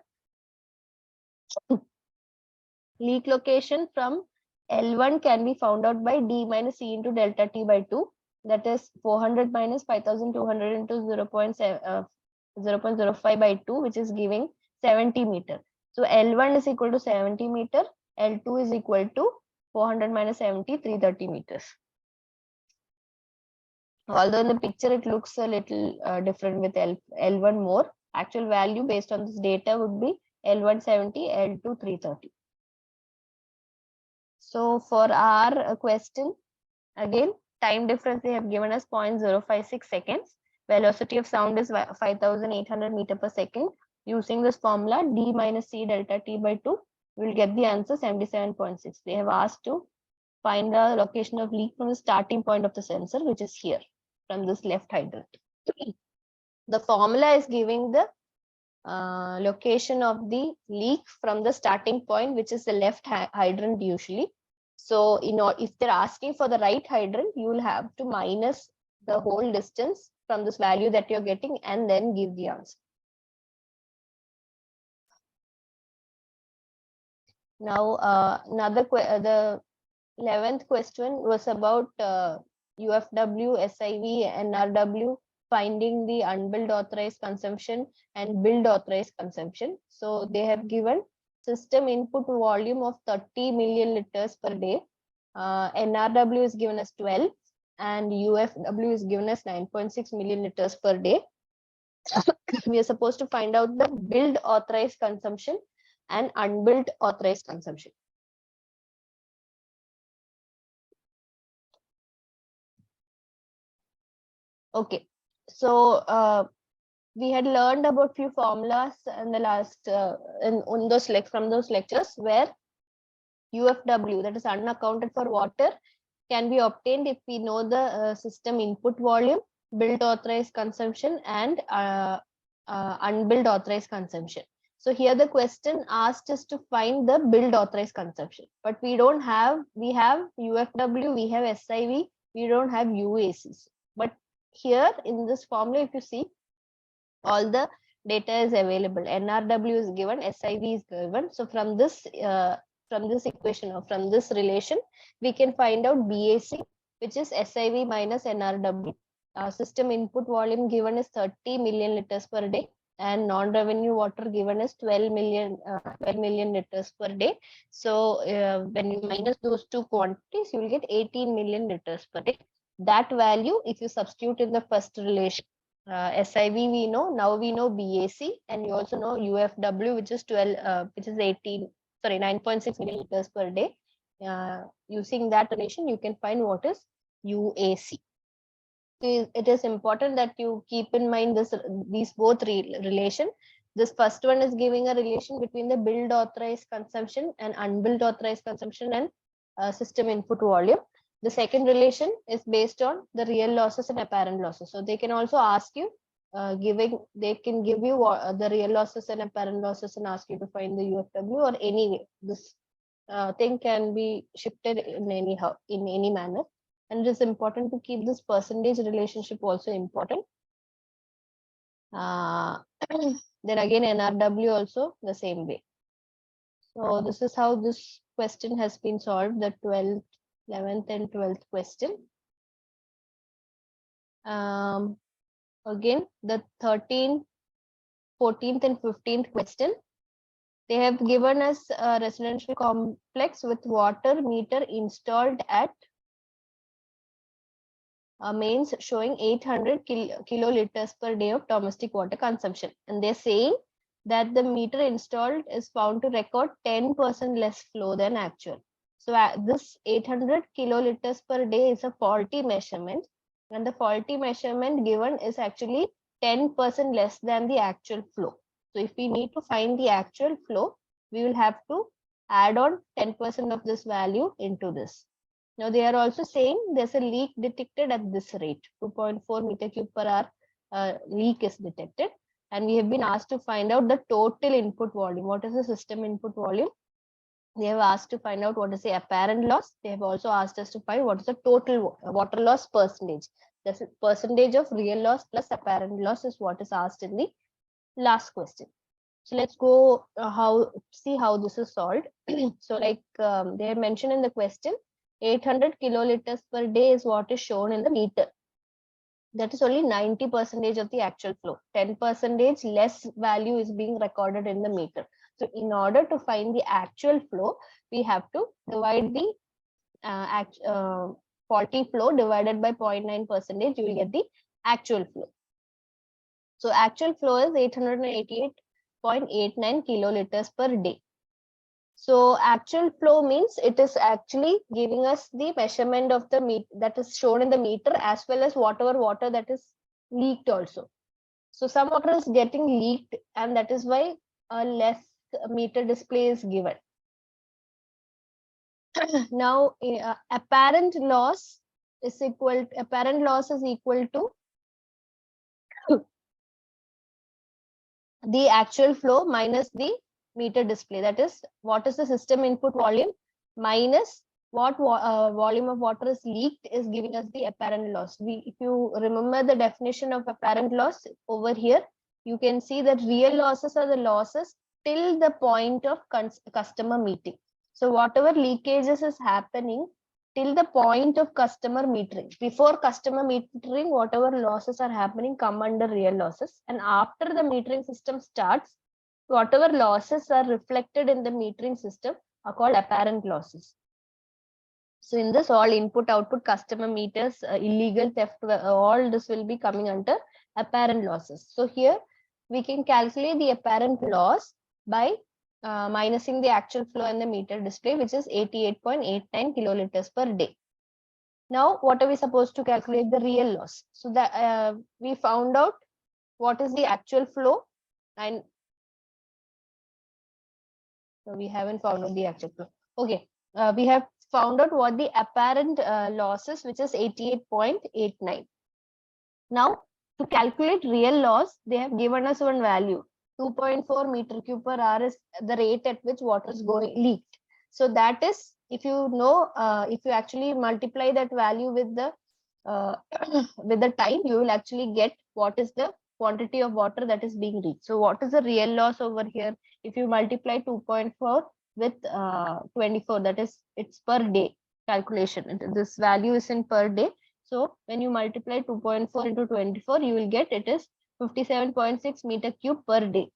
leak location from L1 can be found out by D minus C into delta T by 2. That is 400 minus 5200 into 0.05 by 2, which is giving 70 meter. So L1 is equal to 70 meter. L2 is equal to 400 minus 70, 330 meters. Although in the picture it looks a little different with L1 more. Actual value based on this data would be L1 70, L2 330. So for our question, again, time difference they have given us 0.056 seconds. Velocity of sound is 5800 meter per second. Using this formula, D minus C delta T by 2, we'll get the answer 77.6. They have asked to find the location of leak from the starting point of the sensor, which is here from this left hydrant. The formula is giving the location of the leak from the starting point, which is the left hydrant usually. So if they're asking for the right hydrant, you will have to minus the whole distance from this value that you're getting and then give the answer. Now, the 11th question was about UFW, SIV, NRW, finding the unbilled authorized consumption and billed authorized consumption. So they have given system input volume of 30 million liters per day. NRW is given as 12 and UFW is given as 9.6 million liters per day. We are supposed to find out the billed authorized consumption and unbilled authorized consumption. Okay, so we had learned about few formulas in the last in those from those lectures where UFW, that is unaccounted for water, can be obtained if we know the system input volume, billed authorized consumption, and unbilled authorized consumption. So here the question asked us to find the billed authorized consumption, but we don't have, we have UFW, we have SIV, we don't have UACs. But here in this formula, if you see, all the data is available. NRW is given, SIV is given. So from this equation or from this relation, we can find out BAC, which is SIV minus NRW. System input volume given is 30 million liters per day, and non-revenue water given is 12 million liters per day. So when you minus those two quantities, you will get 18 million liters per day. That value, if you substitute in the first relation, SIV we know, now we know BAC, and you also know UFW, which is 9.6 million liters per day. Using that relation, you can find what is UAC. It is important that you keep in mind these both relation. This first one is giving a relation between the billed authorized consumption and unbilled authorized consumption and system input volume. The second relation is based on the real losses and apparent losses. So they can also ask you, they can give you the real losses and apparent losses and ask you to find the UFW, or anyway, this thing can be shifted in any manner. And it is important to keep this percentage relationship also important. Then again, NRW also the same way. So this is how this question has been solved, the 12th, 11th and 12th question. Again, the 13th, 14th and 15th question. They have given us a residential complex with water meter installed at mains showing 800 kiloliters per day of domestic water consumption. And they're saying that the meter installed is found to record 10% less flow than actual. So this 800 kiloliters per day is a faulty measurement, and the faulty measurement given is actually 10% less than the actual flow. So if we need to find the actual flow, we will have to add on 10% of this value into this. Now they are also saying there's a leak detected at this rate, 2.4 meter cube per hour leak is detected. And we have been asked to find out the total input volume. What is the system input volume? They have asked to find out what is the apparent loss. They have also asked us to find what is the total water loss percentage. The percentage of real loss plus apparent loss is what is asked in the last question. So let's go see how this is solved. So like they have mentioned in the question, 800 kiloliters per day is what is shown in the meter. That is only 90% of the actual flow. 10% less value is being recorded in the meter. So in order to find the actual flow, we have to divide the faulty flow divided by 0.9%. You will get the actual flow. So actual flow is 888.89 kiloliters per day. So actual flow means it is actually giving us the measurement of the meter that is shown in the meter, as well as whatever water that is leaked also. So some water is getting leaked, and that is why a less meter display is given. Now apparent loss is equal to the actual flow minus the meter display. That is, what is the system input volume minus what volume of water is leaked is giving us the apparent loss. If you remember the definition of apparent loss over here, you can see that real losses are the losses till the point of customer meeting. So whatever leakages is happening till the point of customer metering. Before customer metering, whatever losses are happening come under real losses. And after the metering system starts, whatever losses are reflected in the metering system are called apparent losses. So in this, all input, output, customer meters, illegal theft, all this will be coming under apparent losses. So here we can calculate the apparent loss by minusing the actual flow and the meter display, which is 88.89 kiloliters per day. Now, what are we supposed to calculate? The real loss. So that we found out what is the actual flow, and no, we haven't found out the actual flow. Okay, we have found out what the apparent losses, which is 88.89. Now, to calculate real loss, they have given us one value. 2.4 meter cube per hour is the rate at which water is going leaked. So that is, if you know, if you actually multiply that value with the with the time, you will actually get what is the quantity of water that is being leaked. So what is the real loss over here? If you multiply 2.4 with 24, that is, it's per day calculation. This value is in per day. So when you multiply 2.4 into 24, you will get it is 57.6 meter cube per day.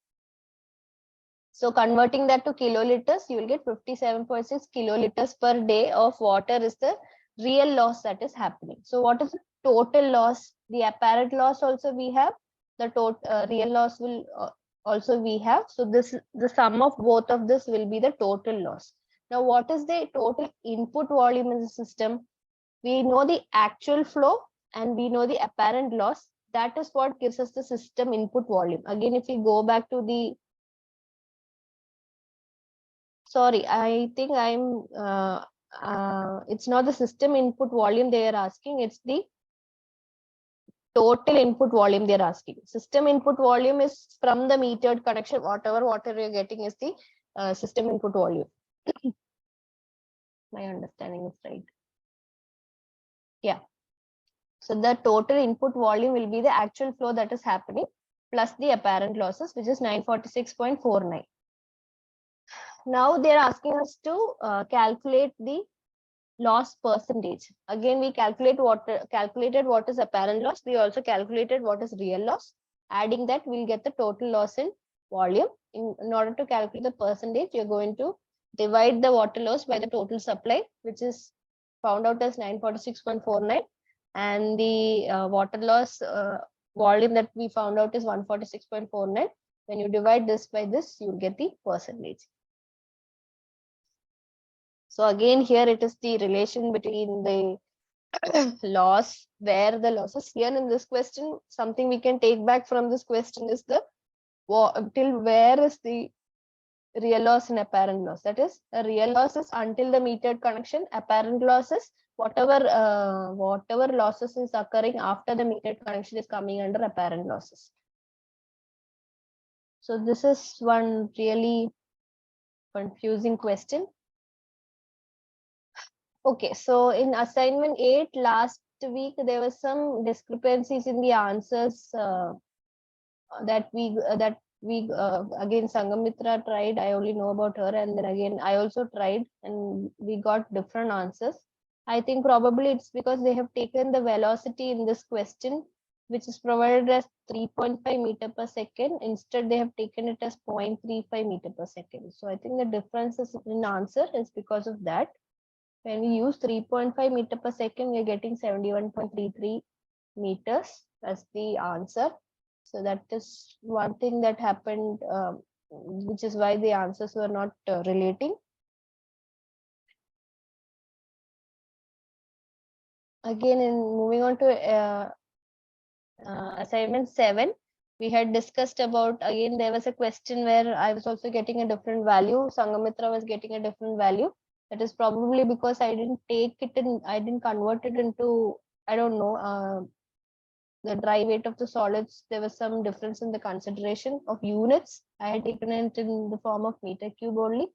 So converting that to kiloliters, you will get 57.6 kiloliters per day of water is the real loss that is happening. So what is the total loss? The apparent loss also we have. The total real loss will also we have. So this, the sum of both of this will be the total loss. Now, what is the total input volume in the system? We know the actual flow and we know the apparent loss. That is what gives us the system input volume. Again, if we go back to the, sorry, I think it's not the system input volume they are asking, it's the total input volume they're asking. System input volume is from the metered connection, whatever water you're getting is the system input volume. My understanding is right. Yeah. So the total input volume will be the actual flow that is happening plus the apparent losses, which is 946.49. Now they're asking us to calculate the loss percentage. Again, we calculated what is apparent loss. We also calculated what is real loss. Adding that, we'll get the total loss in volume. In order to calculate the percentage, you're going to divide the water loss by the total supply, which is found out as 946.49. And the water loss volume that we found out is 146.49. When you divide this by this, you'll get the percentage. So again, here it is the relation between the loss, where the losses. Here in this question, something we can take back from this question is the till where is the real loss and apparent loss. That is, the real loss is until the metered connection. Apparent losses, whatever losses is occurring after the metered connection is coming under apparent losses. So this is one really confusing question. Okay, so in assignment 8 last week, there was some discrepancies in the answers that we again Sangamitra tried. I only know about her, and then again I also tried, and we got different answers. I think probably it's because they have taken the velocity in this question, which is provided as 3.5 meter per second. Instead, they have taken it as 0.35 meter per second. So I think the differences in answer is because of that. When we use 3.5 meter per second, we're getting 71.33 meters as the answer. So that is one thing that happened, which is why the answers were not relating. Again, in moving on to assignment 7, we had discussed about, again, there was a question where I was also getting a different value. Sangamitra was getting a different value. That is probably because I didn't take it in, I didn't convert it into, I don't know, the dry weight of the solids. There was some difference in the consideration of units. I had taken it in the form of meter cube only,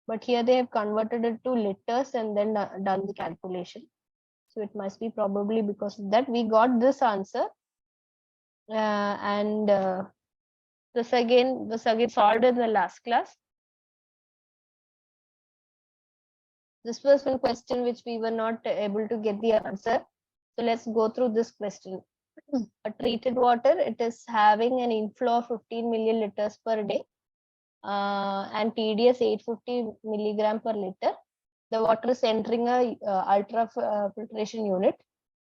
but here they have converted it to liters and then done the calculation. So it must be probably because of that we got this answer. This again was solved in the last class. This was one question which we were not able to get the answer. So let's go through this question. A treated water, it is having an inflow of 15 milliliters per day and TDS 850 milligram per liter. The water is entering a ultra filtration unit.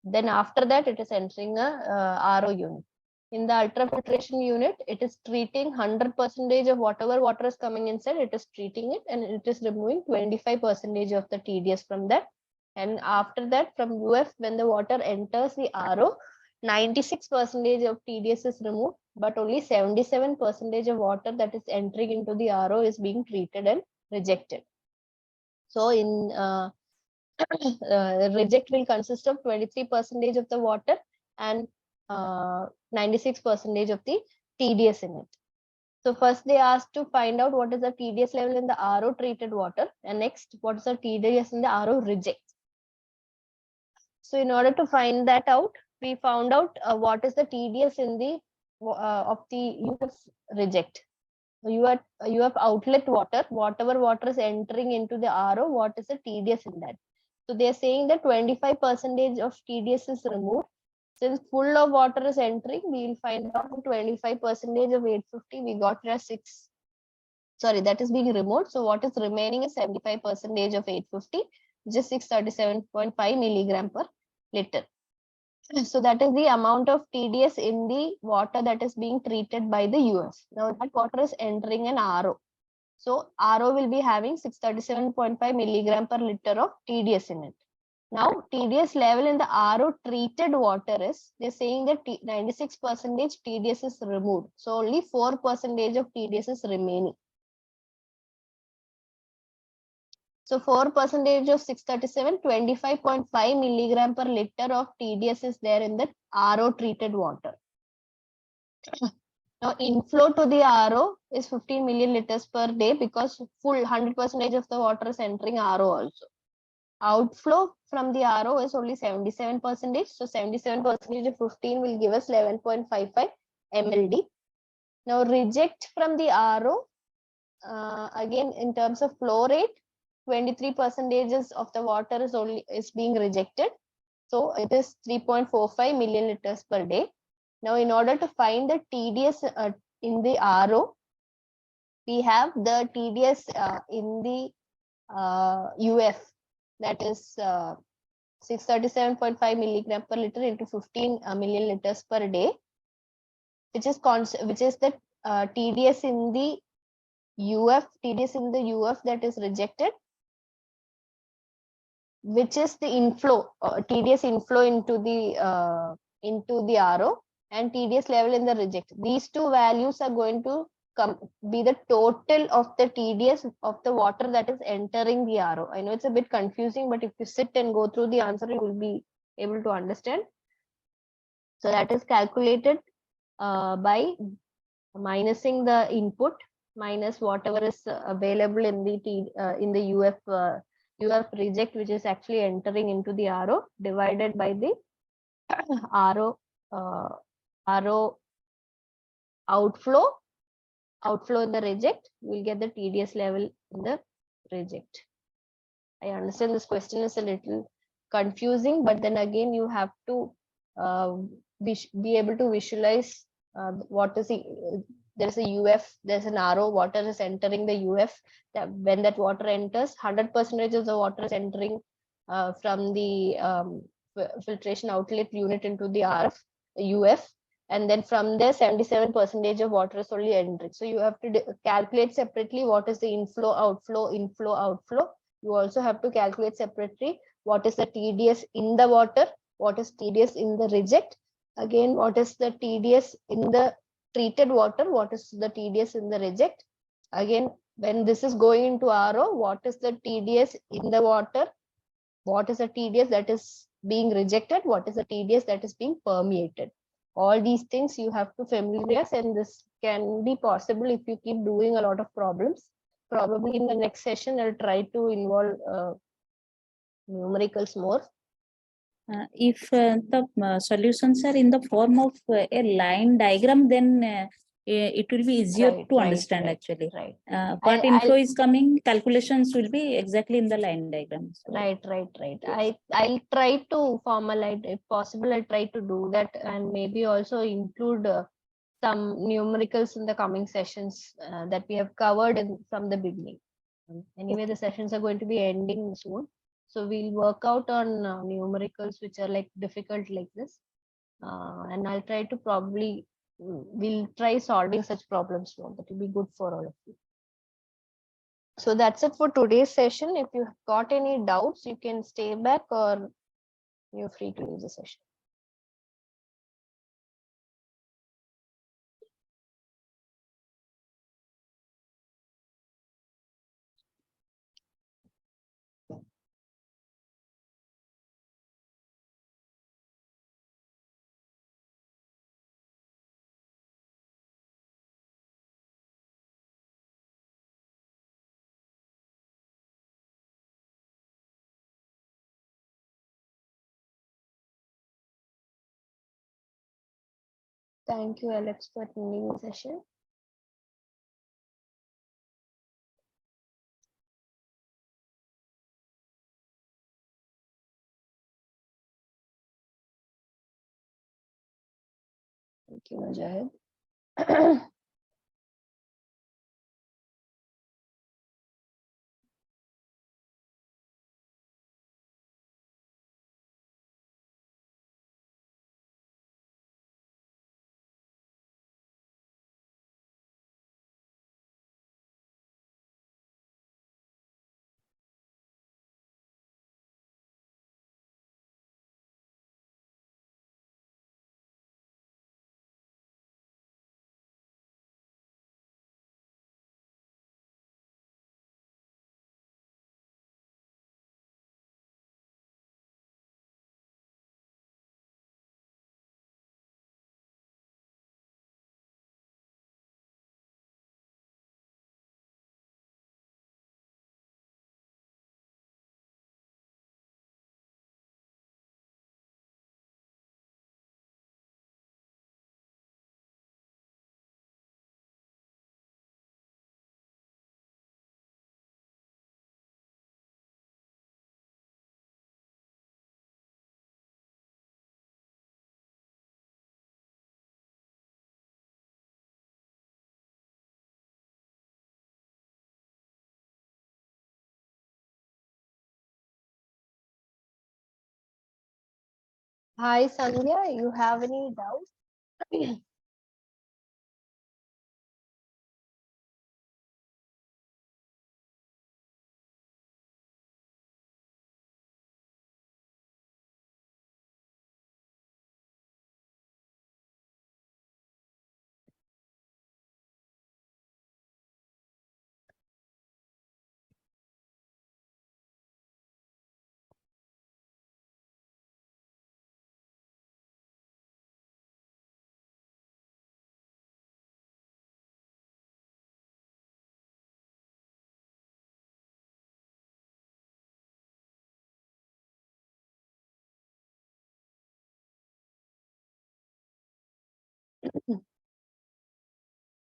Then after that, it is entering a RO unit. In the ultrafiltration unit, it is treating 100% of whatever water is coming inside, it is treating it, and it is removing 25% of the TDS from that. And after that, from UF, when the water enters the RO, 96% of TDS is removed, but only 77% of water that is entering into the RO is being treated and rejected. So in reject will consist of 23% of the water and 96% of the TDS in it. So first they asked to find out what is the TDS level in the RO treated water, and next what is the TDS in the RO reject. So in order to find that out, we found out what is the TDS in the of the UF reject. You have outlet water, whatever water is entering into the RO, what is the TDS in that? So they are saying that 25% of TDS is removed. Since full of water is entering, we will find out 25% of 850. We got it as 6. Sorry, that is being removed. So what is remaining is 75% of 850, which is 637.5 milligram per liter. So that is the amount of TDS in the water that is being treated by the UF. Now that water is entering an RO. So RO will be having 637.5 milligram per liter of TDS in it. Now TDS level in the RO treated water is, they're saying that 96% TDS is removed. So only 4% of TDS is remaining. So 4% of 637, 25.5 milligram per liter of TDS is there in the RO treated water. Now inflow to the RO is 15 million liters per day because full 100% of the water is entering RO also. Outflow from the RO is only 77%. So 77% of 15 will give us 11.55 MLD. Now reject from the RO, again in terms of flow rate, 23% of the water is being rejected. So it is 3.45 million liters per day. Now in order to find the TDS in the RO, we have the TDS in the UF, that is 637.5 milligram per liter into 15 million liters per day, which is the TDS in the UF that is rejected, which is the inflow, TDS inflow into the RO, and TDS level in the reject. These two values are going to be the total of the TDS of the water that is entering the RO. I know it's a bit confusing, but if you sit and go through the answer, you will be able to understand. So that is calculated by minusing the input minus whatever is available in the UF reject, which is actually entering into the RO, divided by the RO outflow in the reject. We'll get the TDS level in the reject. I understand this question is a little confusing, but then again you have to be able to visualize what is there's a UF, there's an RO, water is entering the UF. When that water enters, 100% of the water is entering from the filtration outlet unit into the UF, and then from there 77% of water is only entering. So you have to calculate separately what is the inflow, outflow. You also have to calculate separately what is the TDS in the water, what is TDS in the reject, again what is the TDS in the treated water, what is the TDS in the reject, again when this is going into RO, what is the TDS in the water, what is the TDS that is being rejected, what is the TDS that is being permeated. All these things you have to familiarize, and this can be possible if you keep doing a lot of problems. Probably in the next session I'll try to involve numericals more. If the solutions are in the form of a line diagram, then it will be easier to understand actually. Right. What inflow is coming, calculations will be exactly in the line diagram. So. Right. I'll try to formalize, if possible. I'll try to do that, and maybe also include some numericals in the coming sessions that we have covered from the beginning. Anyway, the sessions are going to be ending soon. So we'll work out on numericals which are like difficult like this. And I'll try to we'll try solving such problems more. That will be good for all of you. So that's it for today's session. If you have got any doubts, you can stay back or you're free to use the session. Thank you, Alex, for attending the session. Thank you, Mujahid. Hi, Sandhya, you have any doubts?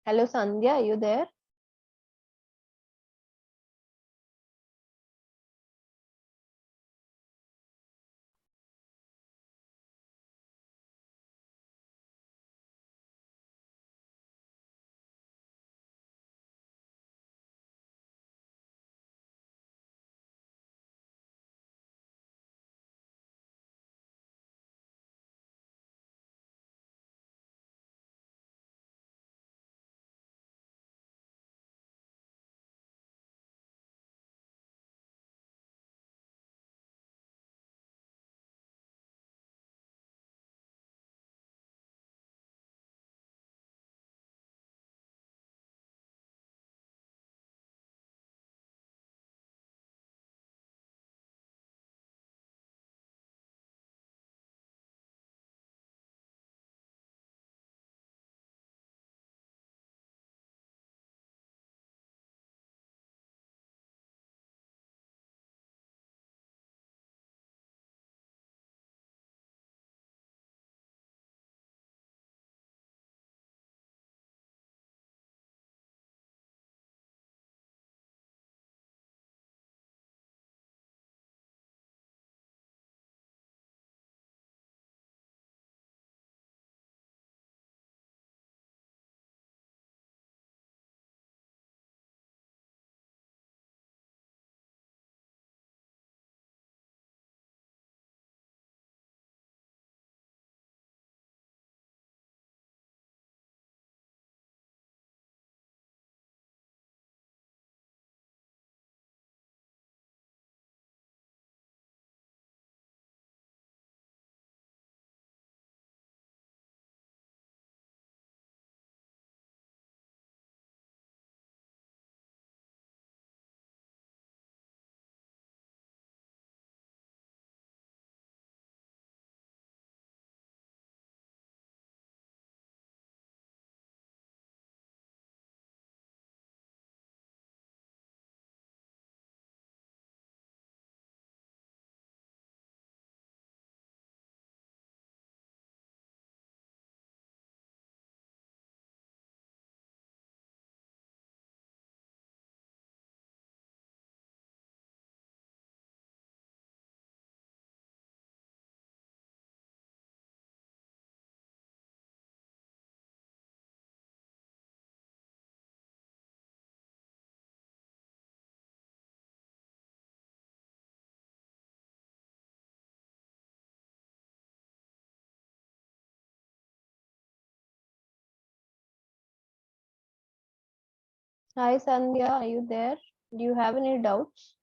Hello, Sandhya, are you there? Hi Sandhya, are you there? Do you have any doubts?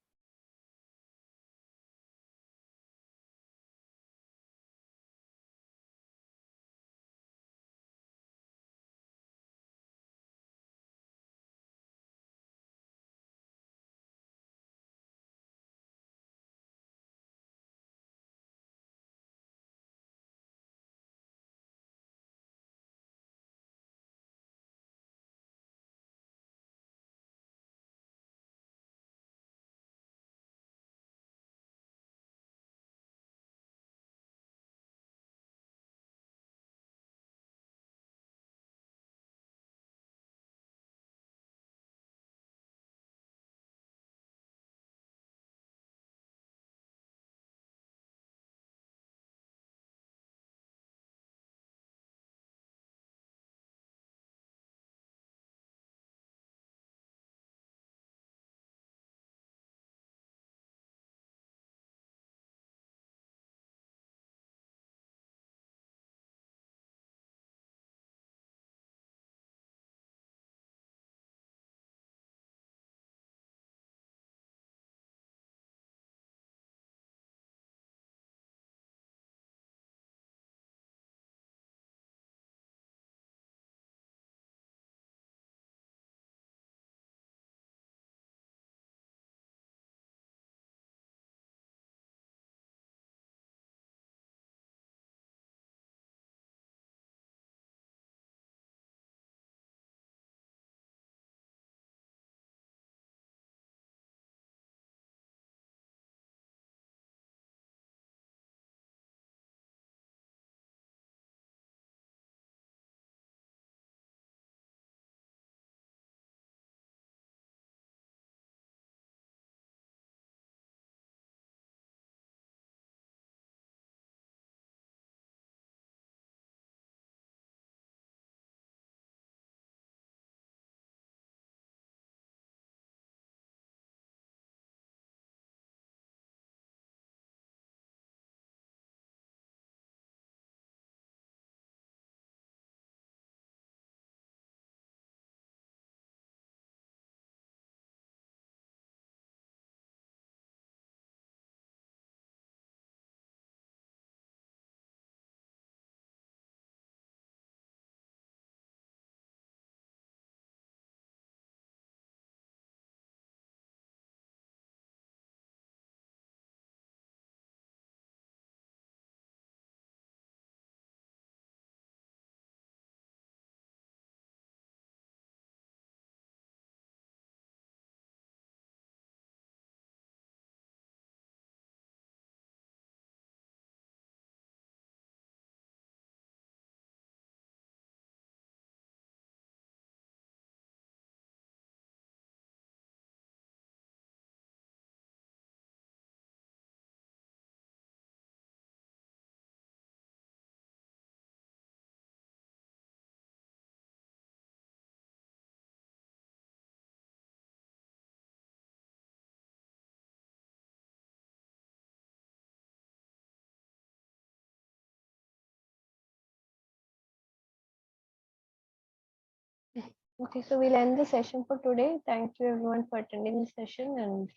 Okay, so we'll end the session for today. Thank you everyone for attending the session and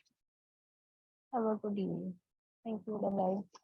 have a good evening. Thank you. Bye bye.